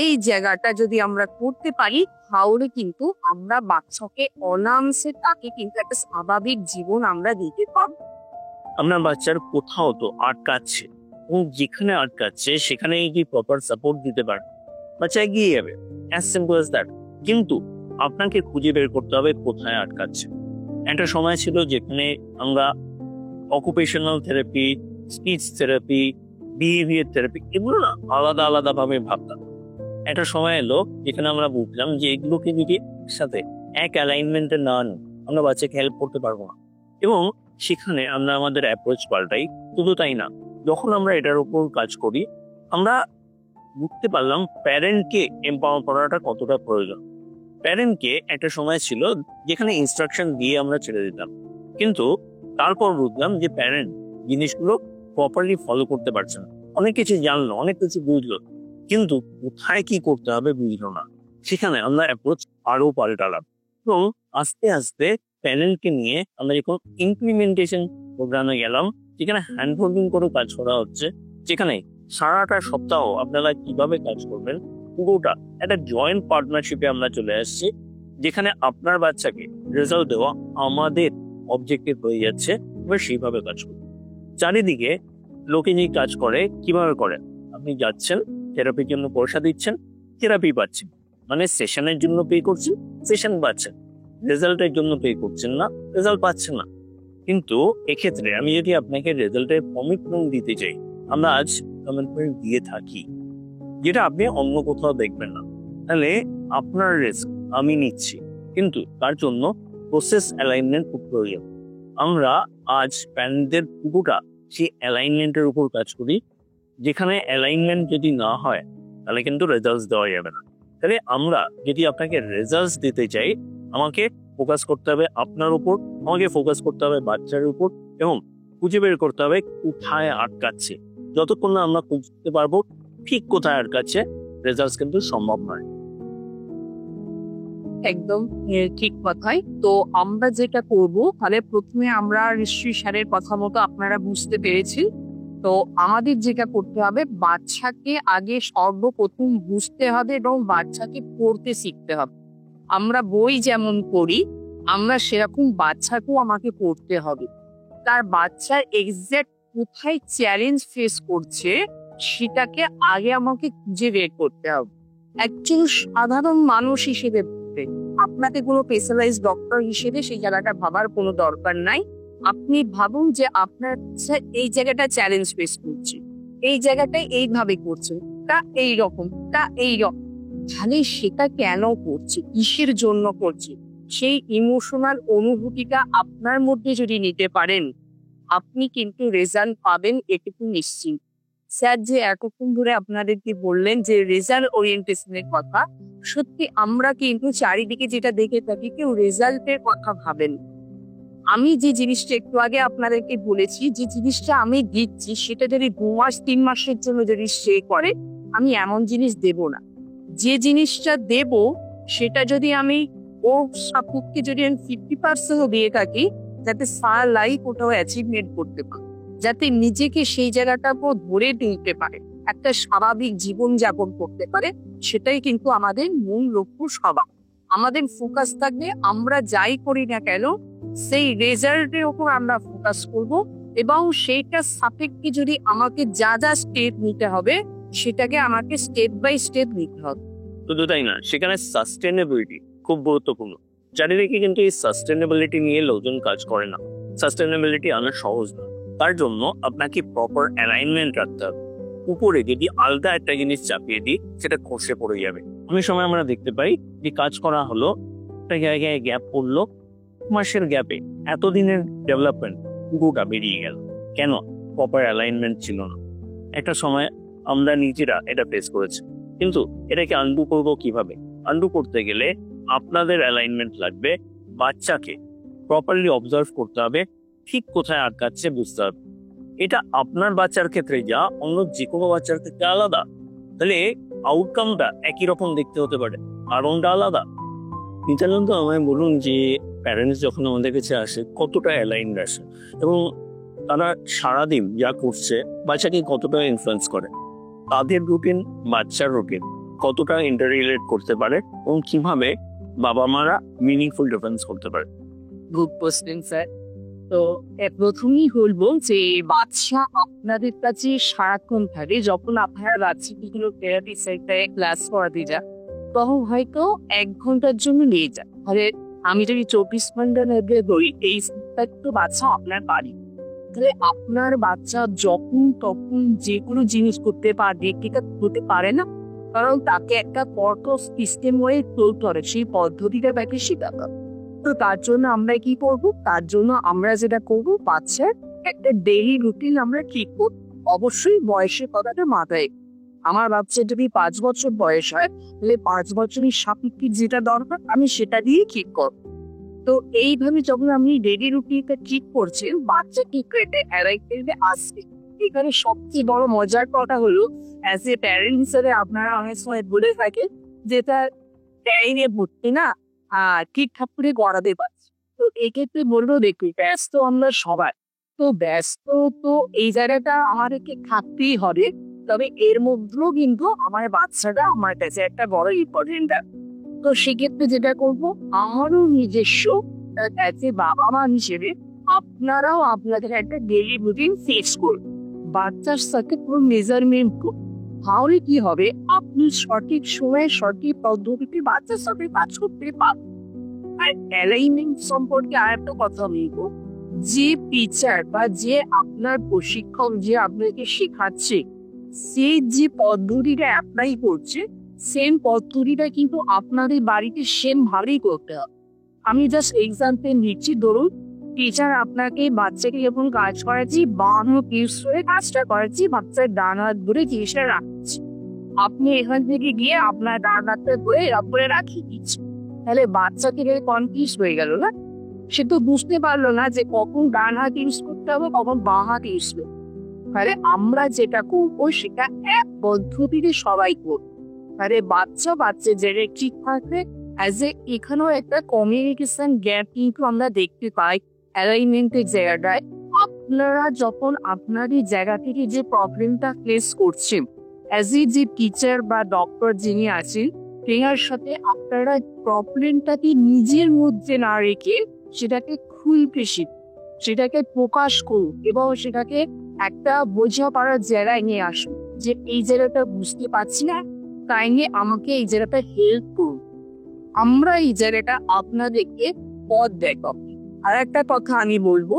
এই জায়গাটা যদি আমরা করতে পারি তাহলে কিন্তু আমরা বাচ্চাকে অনায়াসে তাকে কিন্তু একটা স্বাভাবিক জীবন আমরা দিতে পারবো। আপনার বাচ্চার কোথাও তো আটকাচ্ছে, এবং যেখানে আটকাচ্ছে সেখানে যদি প্রপার সাপোর্ট দিতে পারেন, বাচ্চা এগিয়ে যাবে, অ্যাজ সিম্পল অ্যাজ দ্যাট। কিন্তু আপনাকে খুঁজে বের করতে হবে কোথায় আটকাচ্ছে। একটা সময় ছিল যেখানে আমরা occupational therapy, speech therapy, behaviour therapy এগুলো না আলাদা আলাদা ভাবে ভাবতাম। একটা সময় এলো যেখানে আমরা বুঝলাম যে এগুলোকে যদি একসাথে এক অ্যালাইনমেন্টে না নিই আমরা বাচ্চাকে হেল্প করতে পারবো না, এবং সেখানে আমরা আমাদের অ্যাপ্রোচ পাল্টাই। শুধু তাই না, যখন আমরা এটার উপর কাজ করি আমরা বুঝতে পারলাম প্যারেন্টকে এম্পাওয়ার করাটা কতটা প্রয়োজন। প্যারেন্টকে একটা সময় ছিল যেখানে ইনস্ট্রাকশন দিয়ে আমরা ছেড়ে দিতাম, কিন্তু তারপর বুঝলাম যে প্যারেন্ট জিনিসগুলো প্রপারলি ফলো করতে পারছে না। অনেক কিছু জানলো, অনেক কিছু বুঝলো, কিন্তু কোথায় কি করতে হবে বুঝলো না। সেখানে আমরা অ্যাপ্রোচ আরো পাল্টালাম, এবং আস্তে আস্তে প্যারেন্টকে নিয়ে আমরা যখন ইমপ্লিমেন্টেশন প্রোগ্রামে গেলাম, যেখানে হ্যান্ড হোল্ডিং করে কাজ করা হচ্ছে, যেখানে সারাটা সপ্তাহ আপনারা কিভাবে কাজ করবেন পুরোটা একটা জয়েন্ট পার্টনারশিপে আমরা চলে আসছি, যেখানে আপনার বাচ্চাকে রেজাল্ট দেওয়া আমাদের অবজেক্টিভ হয়ে যাচ্ছে। এবার সেইভাবে কাজ করুন। চারিদিকে লোকে যে কাজ করে কিভাবে করে, আপনি যাচ্ছেন থেরাপির জন্য পয়সা দিচ্ছেন, থেরাপি পাচ্ছেন, মানে সেশনের জন্য পে করছেন, সেশন পাচ্ছেন, রেজাল্টের জন্য পে করছেন না, রেজাল্ট পাচ্ছেন না। কিন্তু এক্ষেত্রে আমি যদি আপনাকে রেজাল্টের কমিটমেন্ট দিতে চাই, আমরা আজ কমিটমেন্ট দিয়ে থাকি, যেটা আপনি অন্য কোথাও দেখবেন না। তাহলে আপনার রিস্ক আমি নিচ্ছি, কিন্তু তার জন্য প্রসেস অ্যালাইনমেন্ট খুব প্রয়োজন। আমরা আজ প্যারেন্টদের পুরোটা সেই অ্যালাইনমেন্টের উপর কাজ করি, যেখানে অ্যালাইনমেন্ট যদি না হয় তাহলে কিন্তু রেজাল্টস দেওয়া যাবে না। তাহলে আমরা যদি আপনাকে রেজাল্টস দিতে চাই, আমাকে ফোকাস করতে হবে আপনার উপর, আমাকে ফোকাস করতে হবে বাচ্চার উপর, এবং খুঁজে বের করতে হবে কোথায় আটকাচ্ছে। যতক্ষণ না আমরা খুঁজতে পারবো ঠিক কোথায় আটকাচ্ছে, রেজাল্টস কিন্তু সম্ভব নয়। একদম ঠিক কথাই। তো আমরা যেটা করব, তাহলে প্রথমে আমরা নিশ্চয়ই স্যারের কথা মতো আপনারা বুঝতে পেরেছি। তো আমাদের যেটা করতে হবে, বাচ্চাকে আগে সর্বপ্রথম বুঝতে হবে এবং বাচ্চাকে পড়তে শিখতে হবে। আমরা বই যেমন পড়ি, আমরা সেরকম বাচ্চাকেও আমাকে পড়তে হবে। তার বাচ্চার এক্সাক্ট কোথায় চ্যালেঞ্জ ফেস করছে সেটাকে আগে আমাকে খুঁজে বের করতে হবে। একজন সাধারণ মানুষ হিসেবে আপনাকে কোনো স্পেশালাইজড ডক্টর হিসেবে সেই জায়গাটা ভাবার কোনো দরকার নাই। আপনি ভাবুন যে আপনার এই জায়গাটা চ্যালেঞ্জ ফেস করছে, এই জায়গাটায় এইভাবে করছে, তা এইরকম, তাহলে সেটা কেন করছে, কিসের জন্য করছে, সেই ইমোশনাল অনুভূতিটা আপনার মধ্যে যদি নিতে পারেন, আপনি কিন্তু রেজাল্ট পাবেন, এটুকু নিশ্চিত। স্যার যে এতক্ষণ ধরে আপনাদেরকে বললেন যে রেজাল্ট ওরিয়েন্টেশনের কথা, সত্যি আমরা কিন্তু চারিদিকে যেটা দেখে থাকি, কেউ রেজাল্টের কথা ভাবেন। আমি যে জিনিসটা একটু আগে আপনাদেরকে বলেছি, যে জিনিসটা আমি দিচ্ছি সেটা যদি 2 মাস 3 মাসের জন্য যদি স্টে করে, আমি এমন জিনিস দেব না। যে জিনিসটা দেব সেটা যদি আমি ওর সাপোর্টকে যদি আমি 50% দিয়ে থাকি, যাতে সারা লাইফ ওটাও অ্যাচিভমেন্ট করতে পারে, যাতে নিজেকে সেই জায়গাটার উপর ধরে তুলতে পারে, একটা স্বাভাবিক জীবন যাপন করতে পারে, সেটাই কিন্তু আমাদের মূল লক্ষ্য। সবার আমাদের ফোকাস থাকবে, আমরা যাই করি না কেন সেই রেজাল্টের উপর আমরা ফোকাস করব, এবং সেইটার সাপেক্ষে যদি আমাকে যা যা স্টেপ নিতে হবে সেটাকে আমাকে স্টেপ বাই স্টেপ নিতে হবে। শুধু তাই না, সেখানে সাস্টেনেবিলিটি খুব গুরুত্বপূর্ণ। চারিদিকে কিন্তু এই সাস্টেনেবিলিটি নিয়ে লোকজন কাজ করে না। সাস্টেনেবিলিটি আনা সহজ না, তার জন্য আপনাকে প্রপার অ্যালাইনমেন্ট রাখতে হবে। উপরে যদি আলাদা একটা জিনিস চাপিয়ে দিই সেটা খসে পড়ে যাবে। অনেক সময় আমরা দেখতে পাই যে কাজ করা হলো, একটা জায়গায় গ্যাপ পড়লো, মাসের গ্যাপে এতদিনের ডেভেলপমেন্ট পুরোটা বেরিয়ে গেল। কেন? প্রপার অ্যালাইনমেন্ট ছিল না। একটা সময় আমরা নিজেরা এটা ফেস করেছি, কিন্তু এটাকে আন্ডু করবো কিভাবে? আন্ডু করতে গেলে আপনাদের অ্যালাইনমেন্ট লাগবে, বাচ্চাকে প্রপারলি অবজার্ভ করতে হবে, ঠিক কোথায় আটকাচ্ছে বুঝতে হবে। এটা আপনার বাচ্চার ক্ষেত্রে যা, অন্য যে কোনো বাচ্চার ক্ষেত্রে আলাদা। তাহলে আউটকামটা একই রকম দেখতে হতে পারে, কারণটা আলাদা। নিত্যানন্দ, আমায় বলুন যে প্যারেন্টস যখন আমাদের কাছে আসে কতটা অ্যালাইন্ড আসে এবং তারা সারাদিন যা করছে বাচ্চাকে কতটা ইনফ্লুয়েন্স করে, তাদের রুটিন বাচ্চার রুটিন কতটা ইন্টার রিলেট করতে পারে এবং কিভাবে বাবা মারা মিনিংফুল ডিফারেন্স করতে পারে। Good question sir. তো প্রথমেই বলবো যে বাচ্চা আপনাদের কাছে সারাক্ষণ থাকে, যখন আপনারা বাচ্চাকে কোনো থেরাপি সেন্টারে ক্লাস করাতে যান তখন হয়তো 1 ঘন্টার জন্য নিয়ে যান। তাহলে আমি যদি 24 ঘন্টা নেবে বলি, এই তো বাচ্চা আপনার বাড়ি, তাহলে আপনার বাচ্চা যখন তখন যে কোনো জিনিস করতে পারবে, ঠিক হতে পারে না, কারণ তাকে একটা পর্ক সিস্টেম হয়ে চলতে হবে, সেই পদ্ধতিটা তাকে শেখাতে হবে। তো তার জন্য আমরা কি করব, তার জন্য আমরা যেটা করব, বাচ্চার একটা ডেইলি রুটিন আমরা ঠিক করব। অবশ্যই বয়সের কথাটা মাথায়, আমার বাচ্চার যদি 5 বছর বয়স হয় তাহলে 5 বছরের সাপেক্ষে যেটা দরকার আমি সেটা দিয়ে ঠিক করব। তো এইভাবে যখন আমি ডেইলি রুটিনটা ঠিক করছি, বাচ্চা কি করে অ্যারাইভে আসবে। এখানে সবচেয়ে বড় মজার কথা হলো, অ্যাজ এ প্যারেন্ট হিসেবে আপনারা অনেক সময় বলে থাকেন যে তার টাইমে ভর্তি না ঠিকঠাক করে করাতে পারছি। তো এক্ষেত্রে বলবো, দেখুন ব্যস্ত আমরা সবাই, তো ব্যস্ত, তো এই জায়গাটা আমাদেরকে থাকতেই হবে। তবে এর মধ্যেও কিন্তু আমার বাচ্চাটা আমার কাছে একটা বড় ইম্পর্টেন্ট। তো সেক্ষেত্রে যেটা করবো, আমারও নিজস্ব বাবা মা হিসেবে আপনারাও আপনাদের একটা ডেইলি রুটিন সেট করুন, বাচ্চার সাথে পুরো মেজারমেন্ট করুন। তাহলে কি হবে, আপনি সঠিক সময়ে সঠিক পদ্ধতিতে বাচ্চার সাথে কাজ করতে পারবেন। আর অ্যালাইনমেন্ট সম্পর্কে আর একটা কথা বলবো, যে টিচার বা যে আপনার প্রশিক্ষক যে আপনাকে শেখাচ্ছে, সে যে পদ্ধতিটা অ্যাপ্লাই করছে, সেম পদ্ধতিটা কিন্তু আপনাদের বাড়িতে সেম ভাবেই করতে হবে। আমি জাস্ট এক্সাম্পল নিচ্ছি, ধরুন টিচার আপনাকে বাচ্চাকে যখন কাজ করাচ্ছি, বাম পিস করে কাজটা করাচ্ছি, বাচ্চার ডান হাত ধরে জিনিসটা রাখছি, আপনি এখান থেকে গিয়ে আপনার ডান হাতটা ধরে করে রাখিয়ে দিচ্ছি, তাহলে বাচ্চা থেকে কনফিউজ হয়ে গেল না, সে তো বুঝতে পারলো না যে কখন ডান হাত ইউজ করতে হবে কখন বাঁ হাত ইউজ করতে। তাহলে আমরা যেটা করবো সেটা এক পদ্ধতিতে সবাই করবো, তাহলে বাচ্চা যেটা ঠিক থাকবে। অ্যাজ এ এখানেও একটা কমিউনিকেশন গ্যাপ কিন্তু আমরা দেখতে পাই অ্যালাইনমেন্টের জায়গাটায়। আপনারা যখন আপনারই জায়গা থেকে যে প্রবলেমটা ফেস করছেন, অ্যাজ এ যে টিচার বা ডক্টর যিনি আছেন, তেনার সাথে আপনারা প্রবলেমটাকে নিজের মধ্যে না রেখে সেটাকে খুলতে শিখুন, সেটাকে প্রকাশ করুন এবং সেটাকে একটা বোঝাপড়ার জায়গায় নিয়ে আসুন যে এই জায়গাটা বুঝতে পারছি না, তাই নিয়ে আমাকে এই জায়গাটা হেল্প করুন। আমরা এই জায়গাটা আপনাদেরকে পথ দেখাবো। আর একটা কথা আমি বলবো,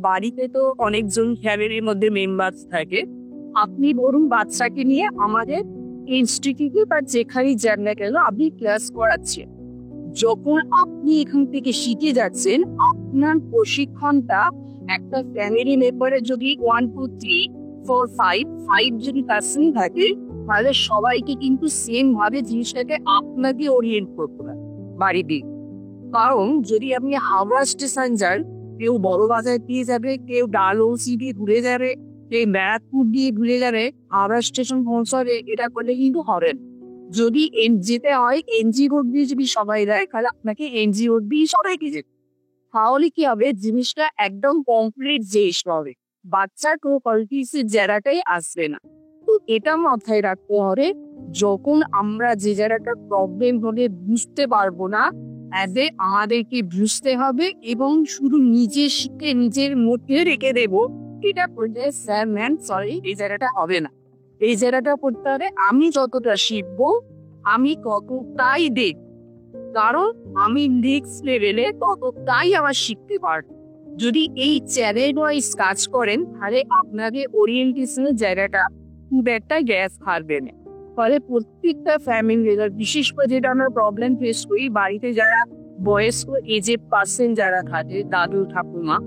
বাড়িতে তো অনেকজন ফ্যামিলির মধ্যে মেম্বার থাকে, আপনি বলুন বাচ্চাকে নিয়ে আমাদের ইনস্টিটিউটে বা যেখানেই যান না কেন আপনি ক্লাস করাচ্ছেন, যখন আপনি এখান থেকে শিখে যাচ্ছেন, আপনার প্রশিক্ষণটা একটা ফ্যামিলি মেম্বারের যদি 1 2 3 4 5 যদি পার্সেন্ট থাকে, তাহলে সবাইকে কিন্তু সেম ভাবে জিনিসটাকে আপনাকে ওরিয়েন্ট করতে হবে বাড়িতে। কারণ যদি আপনি হাওড়া স্টেশন যান, কেউ বড় বাজার দিয়ে যাবে, কেউ ডালহৌসি দিয়ে ঘুরে যাবে, কেউ ব্যারাকপুর দিয়ে ঘুরে যাবে, হাওড়া স্টেশন পৌঁছাবে, এটা করলে কিন্তু হবে না। যদি যেতে হয় এনজি রোড দিয়ে যদি সবাই দেয়, তাহলে আপনাকে এনজি রোড দিয়ে সবাইকে যেতে, তাহলে কি হবে জিনিসটা একদম কমপ্লিট জিনিস হবে, বাচ্চার কোনো কনফিউজের জায়গাটাই আসবে না। তো এটা মাথায় রাখতে হবে, যখন আমরা যে জায়গাটা প্রবলেম হলে বুঝতে পারবো না, আমাদেরকে বুঝতে হবে এবং শুধু নিজে শিখে নিজের মধ্যে রেখে দেবো, এটা করলে স্যার ম্যাম সরি এই জায়গাটা হবে না। এই জায়গাটা করতে হবে আমি যতটা শিখবো আমি ততটাই দেখ, কারণ আমি নেক্সট লেভেলে ততটাই আমার শিখতে পারবো। যদি এই চ্যানেল ওয়াইজ কাজ করেন, তাহলে আপনাদের ওরিয়েন্টেশনের জায়গাটা খুব একটা গ্যাস হারবে না। ফলে প্রত্যেকটা ফ্যামিলি, বিশেষ করে যেটা আমরা প্রবলেম ফেস করি বাড়িতে, যারা বয়স্ক এজেড পার্সন যারা থাকে, দাদু ঠাকুমা,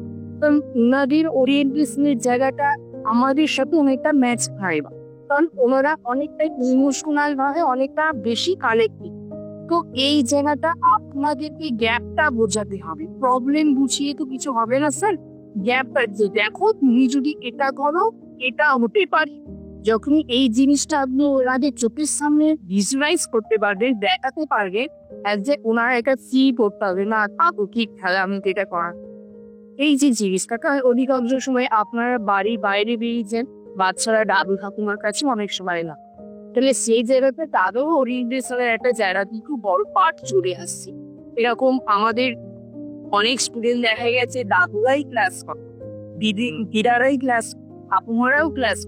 ওনাদের ওরিয়েন্টেশনের জায়গাটা আমাদের সাথে অনেকটা ম্যাচ খায়, কারণ ওনারা অনেকটা ইমোশনাল ভাবে অনেকটা বেশি কানেক্টেড। তো এই জায়গাটা আপনাদেরকে গ্যাপটা বোঝাতে হবে, প্রবলেম বুঝিয়ে তো কিছু হবে না স্যার, গ্যাপটা যে দেখো তুমি যদি এটা করো এটা হতে পারি, যখন এই জিনিসটা আপনি ওনাদের চোখের সামনে ভিজুয়ালাইজ করতে পারবেন, দেখাতে পারবেন, যে ওনারা এটা ফি করতে হবে না, আপু কি খেলা আমি এটা করা। এই যে জিনিসটাকে অধিকাংশ সময় আপনারা বাড়ি বাইরে বেরিয়েছেন, বাচ্চারা দাদু ঠাকুমার কাছে অনেক সময় না, তাহলে সেই জায়গাতে তাদেরও ওরিয়েন্টেশনের একটা জায়গা কিন্তু বড় পার্ট চলে আসছে। এরকম আমাদের অনেক স্টুডেন্ট দেখা গেছে দাদুরাই ক্লাস করে, দিদারাই ক্লাস, ঠাকুমারাও ক্লাস,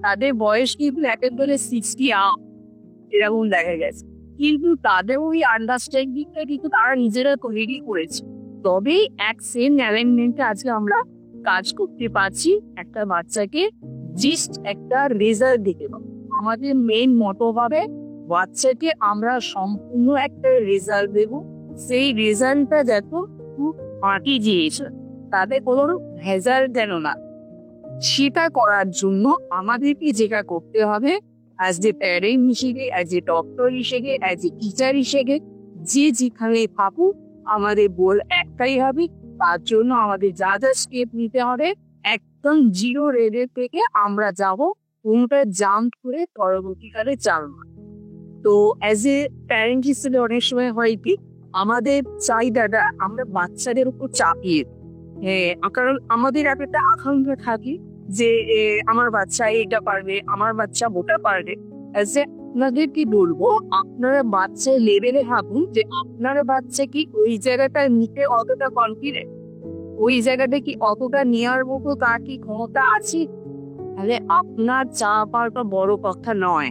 তাদের বয়স কিন্তু একেবারে 60 আপ এরকম দেখা গেছে, কিন্তু তাদের ওই আন্ডারস্ট্যান্ডিংটা কিন্তু তারা নিজেরা তৈরি করেছে। তবেই এক সেম অ্যালাইনমেন্টে আজকে আমরা কাজ করতে পারছি, একটা বাচ্চাকে জাস্ট একটা রেজাল্ট দিতে পারবো। আমাদের মেইন মতো ভাবে বাচ্চাকে আমরা সম্পূর্ণ একটা রেজাল্ট দেব, সেই রেজাল্টটা যত মাটি দিয়েছে তাদের কোনো রেজাল্ট যেন না। সেটা করার জন্য আমাদেরকে যেটা করতে হবে অ্যাজ এ প্যারেন্ট হিসেবে, অ্যাজ এ ডক্টর হিসেবে, অ্যাজ এ টিচার হিসেবে, যে যেখানে পাবো আমাদের বল একটাই হবে, তার জন্য আমাদের যা যা স্টেপ নিতে হবে একদম জিরো রেডের থেকে আমরা যাব কোনটা জাম্প করে পরবর্তীকালে চালনা। তো অ্যাজ এ প্যারেন্ট হিসেবে অনেক সময় হয় কি আমাদের চাহিদাটা আমরা বাচ্চাদের উপর চাপিয়ে, কারণ আমাদের একটা আকাঙ্ক্ষা থাকে যে আমার বাচ্চা এটা পারবে, আমার বাচ্চা ওটা পারবে। আপনাদের কি বলবো, আপনারা বাচ্চার লেভেলে ভাবুন যে আপনার বাচ্চা কি ওই জায়গাটা নিতে অতটা কনফিডেন্ট, ওই জায়গাটা কি অতটা নেওয়ার মতো তার কি ক্ষমতা আছে? তাহলে আপনার চা পাওয়াটা বড় কথা নয়,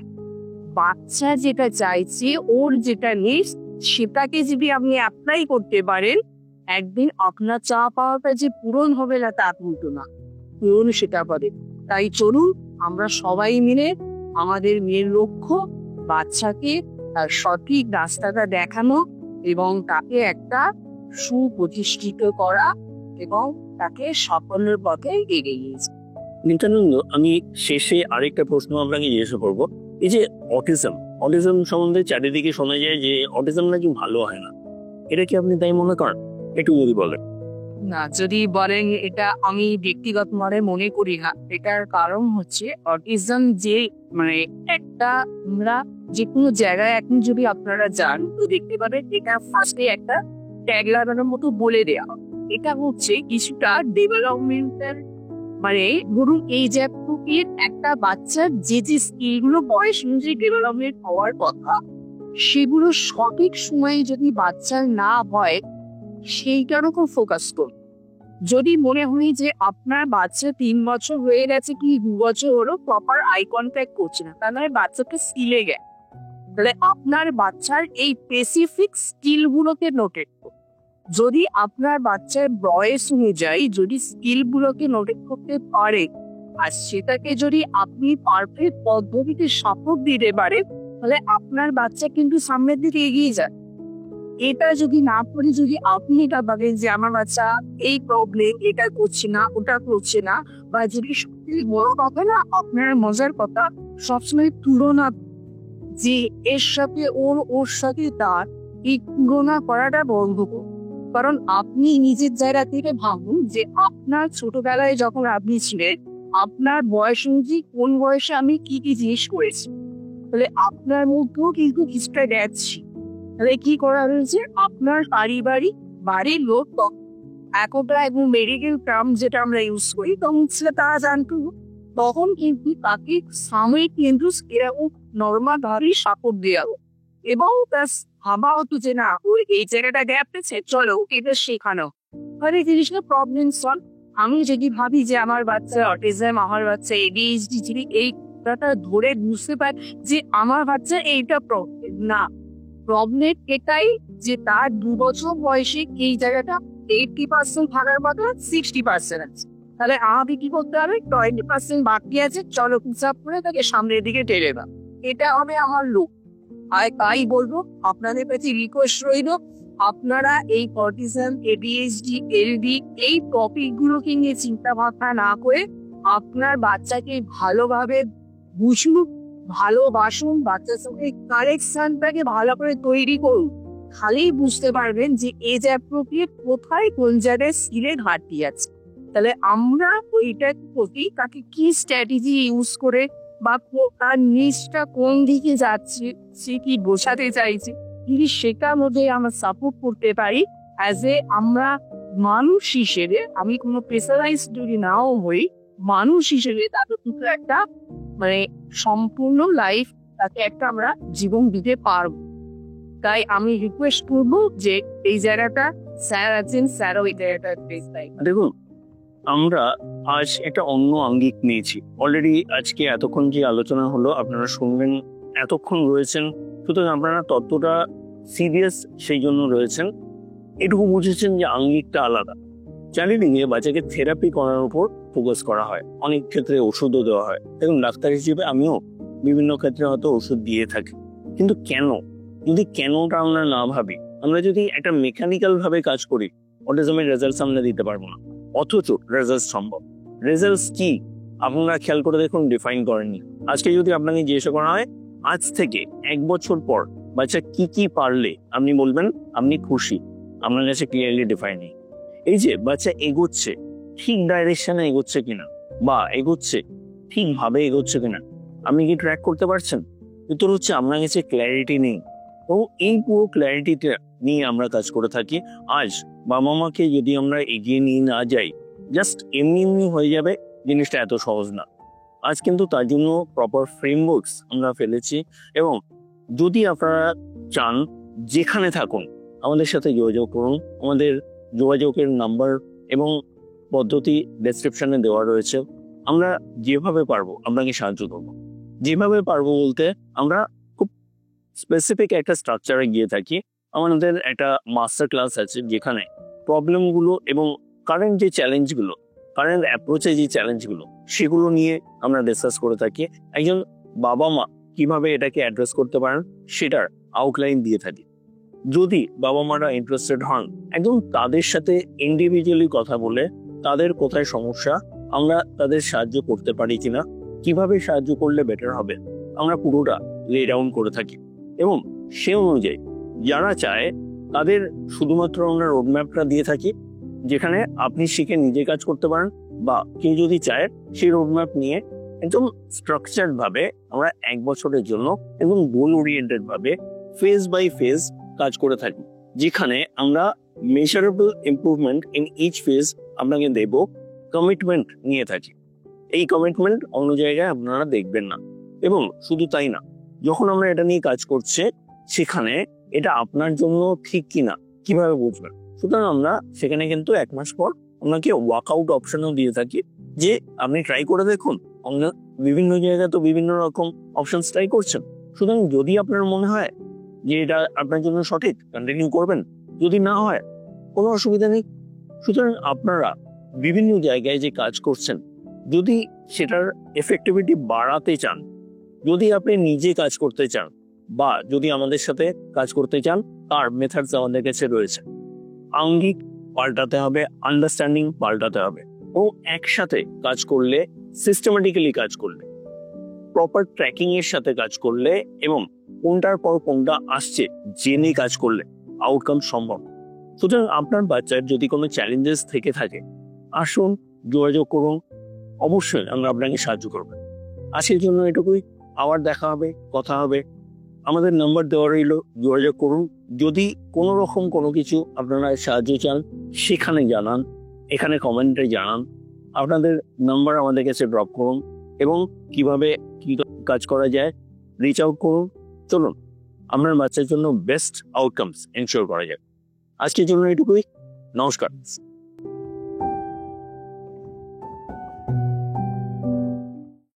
বাচ্চা যেটা চাইছে, ওর যেটা নেই সেটাকে যদি আপনি অ্যাপ্লাই করতে পারেন, একদিন আপনার চা পাওয়াটা যে পূরণ হবে না তা কিন্তু না, পূরণ সেটা পাবে। তাই চলুন আমরা সবাই মিলে আমাদের মেয়ের লক্ষ্য বাচ্চাকে তার সঠিক রাস্তাটা দেখানো এবং তাকে একটা সুপ্রতিষ্ঠিত করা এবং তাকে সাফল্যের পথে এগিয়ে নিয়েছে। নিত্যানন্দ, আমি শেষে আরেকটা প্রশ্ন আপনাকে জিজ্ঞাসা করবো। এই যে অটিজম সম্বন্ধে চারিদিকে শোনা যায় যে অটিজম নাকি ভালো হয় না, এটা কি আপনি তাই মনে করেন? একটু যদি বলেন। না, যদি বলেন এটা আমি ব্যক্তিগত মনে করি না। এটার কারণ হচ্ছে অটিজম যে মানে একটা, আমরা যে কোনো জায়গায় এখন যদি আপনারা যান তো দেখতে পাবেন এটা ফার্স্টে একটা ট্যাগ লাগানোর মতো বলে দেয়া, এটা হচ্ছে কিছুটা ডেভেলপমেন্টের, মানে ধরুন এই যে একটা বাচ্চার যে যে স্কিল গুলো বয়স অনুযায়ী ডেভেলপমেন্ট হওয়ার কথা, সেগুলো সঠিক সময়ে যদি বাচ্চার না হয় সেইটার উপর ফোকাস করুন। যদি মনে হয় যে আপনার বাচ্চা 3 বছর হয়ে গেছে কি 2 বছর হলো প্রপার আই কন্ট্যাক্ট করছে না, তাহলে বাচ্চাকে স্কিলে গেছে, তাহলে আপনার বাচ্চার এই স্পেসিফিক স্কিল গুলোকে নোটেট করুন। যদি আপনার বাচ্চার বয়স অনুযায়ী যদি স্কিল গুলোকে নোটেট করতে পারে আর সেটাকে যদি আপনি পারফেক্ট পদ্ধতিতে সাপোর্ট দিতে পারেন, তাহলে আপনার বাচ্চা কিন্তু সামনের দিকে এগিয়ে যায়। এটা যদি না করে যদি আপনি এটা ভাবেন যে আমার বাচ্চা এই প্রবলেম, এটা করছে না, ওটা করছে না, বা যদি সত্যি বড় কথা না, আপনার মজার কথা সবসময় তুলনা, যে এর সাথে ওর সাথে তার, এই তুলনা করাটা বন্ধ করুন। কারণ আপনি নিজের জায়গা থেকে ভাবুন যে আপনার ছোটবেলায় যখন আপনি ছিলেন, আপনার বয়স অনুযায়ী কোন বয়সে আমি কি কি জিনিস করেছি, তাহলে আপনার মধ্যেও কিন্তু কিছুটা যাচ্ছি। তাহলে কি করা হয়েছে, আপনার পারিবারিক বাড়ির লোক একতা এবং মেডিকেল টার্ম যেটা আমরা ইউজ করি তখন তারা জানতো, তখন কিন্তু তাকে সাময়িক কিন্তু এরকম নর্মাল ভাবে সাপোর্ট দেওয়া হতো এবং তার ভাবা হতো যে না ওর এই জায়গাটা গ্যাপ আছে, চলো এটা শেখানো। মানে জিনিসটা প্রবলেম সলভ। আমি যদি ভাবি যে আমার বাচ্চা অটিজম, আমার বাচ্চা ADHD, যদি এই কথাটা ধরে বুঝতে পারে যে আমার বাচ্চা এইটা প্রবলেম না, প্রবলেম এটাই যে তার 2 বছর বয়সে এই জায়গাটা 80% থাকার কথা 60% আছে, তাহলে আমাকে কি করতে হবে, 20% বাকি আছে, চলো হিসাব করে তাকে সামনের দিকে টেনে দাও। এটা হবে আমার লোক। আর তাই বলবো আপনাদের কাছে রিকোয়েস্ট রইল, আপনারা এই অটিজম, ADHD, LD এই টপিক গুলোকে নিয়ে চিন্তা ভাবনা না করে আপনার বাচ্চাকে ভালোভাবে বুঝুন, ভালোবাসুন, বাচ্চার সঙ্গে কারেকশনটাকে ভালো করে তৈরি করুন। খালি বুঝতে পারবেন যে এজ অ্যাপ্রোপ্রিয়েট কোথায় কোন জায়গায় স্কিলের ঘাটতি আছে। তাহলে আমরা ওইটার প্রতি তাকে কি স্ট্র্যাটেজি ইউজ করে বা তার নিচটা কোন দিকে যাচ্ছে, সে কি বোঝাতে চাইছে, যদি সেটার মধ্যে আমরা সাপোর্ট করতে পারি অ্যাজ এ আমরা মানুষ হিসেবে, আমি কোনো স্পেশালাইজ যদি নাও হই, মানুষ হিসেবে তাদের কিন্তু একটা মানে সম্পূর্ণ লাইফ তাকে একটা আমরা জীবন দিতে পারবো। তাই আমি রিকোয়েস্ট করবো যে এই জায়গাটা স্যার আছেন, স্যারও এই জায়গাটা প্লেস দেয়। দেখুন, আমরা আজ একটা অন্য আঙ্গিক নিয়েছি। অলরেডি আজকে এতক্ষণ যে আলোচনা হলো আপনারা শুনবেন, এতক্ষণ রয়েছেন, সুতরাং আপনারা ততটা সিরিয়াস সেই জন্য রয়েছেন, এটুকু বুঝেছেন যে আঙ্গিকটা আলাদা। চারিদিকে বাচ্চাকে থেরাপি করার উপর ফোকাস করা হয়, অনেক ক্ষেত্রে ওষুধও দেওয়া হয়। দেখুন, ডাক্তার হিসেবে আমিও বিভিন্ন ক্ষেত্রে হয়তো ওষুধ দিয়ে থাকি, কিন্তু কেন, যদি কেনটা আমরা না ভাবি, আমরা যদি একটা মেকানিক্যাল ভাবে কাজ করি, অটিজমের রেজাল্ট আমরা দিতে পারবো না। অথচ রেজাল্ট সম্ভব। রেজাল্ট কি আপনারা খেয়াল করে দেখুন, ডিফাইন করেননি। আজকে যদি আপনাকে জিজ্ঞাসা করা হয় আজ থেকে 1 বছর পর বাচ্চা কি কি পারলে আপনি বলবেন আপনি খুশি, আপনার কাছে ক্লিয়ারলি ডিফাইন নেই। এই যে বাচ্চা এগোচ্ছে, ঠিক ডাইরেকশনে এগোচ্ছে কিনা, বা এগোচ্ছে ঠিকভাবে এগোচ্ছে কিনা, আপনি কি ট্র্যাক করতে পারছেন? উত্তর হচ্ছে আপনার কাছে ক্ল্যারিটি নেই। তো এই পুরো ক্ল্যারিটিটা নিয়ে আমরা কাজ করে থাকি। আজ বাবা মাকে যদি আমরা এগিয়ে নিয়ে না যাই, জাস্ট এমনি এমনি হয়ে যাবে, জিনিসটা এত সহজ না। আজ কিন্তু তার জন্য প্রপার ফ্রেমওয়ার্কস আমরা ফেলেছি, এবং যদি আপনারা চান যেখানে থাকুন আমাদের সাথে যোগাযোগ করুন। আমাদের যোগাযোগের নাম্বার এবং পদ্ধতি ডেসক্রিপশনে দেওয়া রয়েছে। আমরা যেভাবে পারবো আপনাকে সাহায্য করবো। যেভাবে পারবো বলতে আমরা খুব স্পেসিফিক একটা স্ট্রাকচারে গিয়ে থাকি। আমাদের একটা মাস্টার ক্লাস আছে যেখানে প্রবলেমগুলো এবং কারেন্ট যে চ্যালেঞ্জগুলো, কারেন্ট অ্যাপ্রোচে যে চ্যালেঞ্জগুলো, সেগুলো নিয়ে আমরা ডিসকাস করে থাকি। একজন বাবা মা কিভাবে এটাকে অ্যাড্রেস করতে পারেন সেটার আউটলাইন দিয়ে থাকি। যদি বাবা মারা ইন্টারেস্টেড হন, একদম তাদের সাথে ইন্ডিভিজুয়ালি কথা বলে তাদের কোথায় সমস্যা, আমরা তাদের সাহায্য করতে পারি কিনা, কিভাবে সাহায্য করলে বেটার হবে, আমরা পুরোটা লে ডাউন করে থাকি। এবং সে অনুযায়ী যারা চায় তাদের শুধুমাত্র আমরা রোডম্যাপটা দিয়ে থাকি, যেখানে আপনি শিখে নিজে কাজ করতে পারেন, বা কেউ যদি চায় সেই রোডম্যাপ নিয়ে একদম স্ট্রাকচার্ড ভাবে আমরা 1 বছরের জন্য এবং গোল ওরিয়েন্টেড ভাবে ফেজ বাই ফেজ কাজ করে থাকি, যেখানে আমরা measurable improvement in each phase আপনাকে দেব, কমিটমেন্ট নিয়ে থাকি। এই কমিটমেন্ট অন্য জায়গায় আপনারা দেখবেন না। এবং শুধু তাই না, যখন আমরা এটা নিয়ে কাজ করছি সেখানে এটা আপনার জন্য ঠিক কিনা কিভাবে বুঝবেন। সুতরাং আমরা সেখানে কিন্তু 1 মাস পর আপনাকে ওয়ার্কআউট অপশনও দিয়ে থাকি, যে আপনি ট্রাই করে দেখুন। আমরা বিভিন্ন জায়গায় তো বিভিন্ন রকম অপশন ট্রাই করছেন, সুতরাং যদি আপনার মনে হয় যে এটা আপনার জন্য সঠিক, কন্টিনিউ করবেন। যদি না হয় কোনো অসুবিধা নেই। সুতরাং আপনারা বিভিন্ন জায়গায় যে কাজ করছেন, যদি সেটার এফেক্টিভিটি বাড়াতে চান, যদি আপনি নিজে কাজ করতে চান, বা যদি আমাদের সাথে কাজ করতে চান, তার মেথডস আমাদের কাছে রয়েছে। আঙ্গিক পাল্টাতে হবে, আন্ডারস্ট্যান্ডিং পাল্টাতে হবে, ও একসাথে কাজ করলে, সিস্টেমেটিক্যালি কাজ করলে, প্রপার ট্র্যাকিং এর সাথে কাজ করলে, এবং কোনটার পর কোনটা আসছে জেনে কাজ করলে আউটকাম সম্ভব। সুতরাং আপনার বাচ্চার যদি কোনো চ্যালেঞ্জেস থেকে থাকে, আসুন, যোগাযোগ করুন, অবশ্যই আমরা আপনাকে সাহায্য করব। আজকের জন্য এটুকুই, আবার দেখা হবে, কথা হবে। আমাদের নাম্বার দেওয়া রইল, যোগাযোগ করুন। যদি কোনো রকম কোনো কিছু আপনারা সাহায্য চান, সেখানে জানান, এখানে কমেন্টে জানান। আপনাদের নাম্বার আমাদের কাছে ড্রপ করুন, এবং কিভাবে কি কাজ করা যায় রিচ আউট করুন। চলুন, আপনার বাচ্চার জন্য বেস্ট আউটকামস এনশিওর করা যায়। আজকের জন্য এটুকুই, নমস্কার।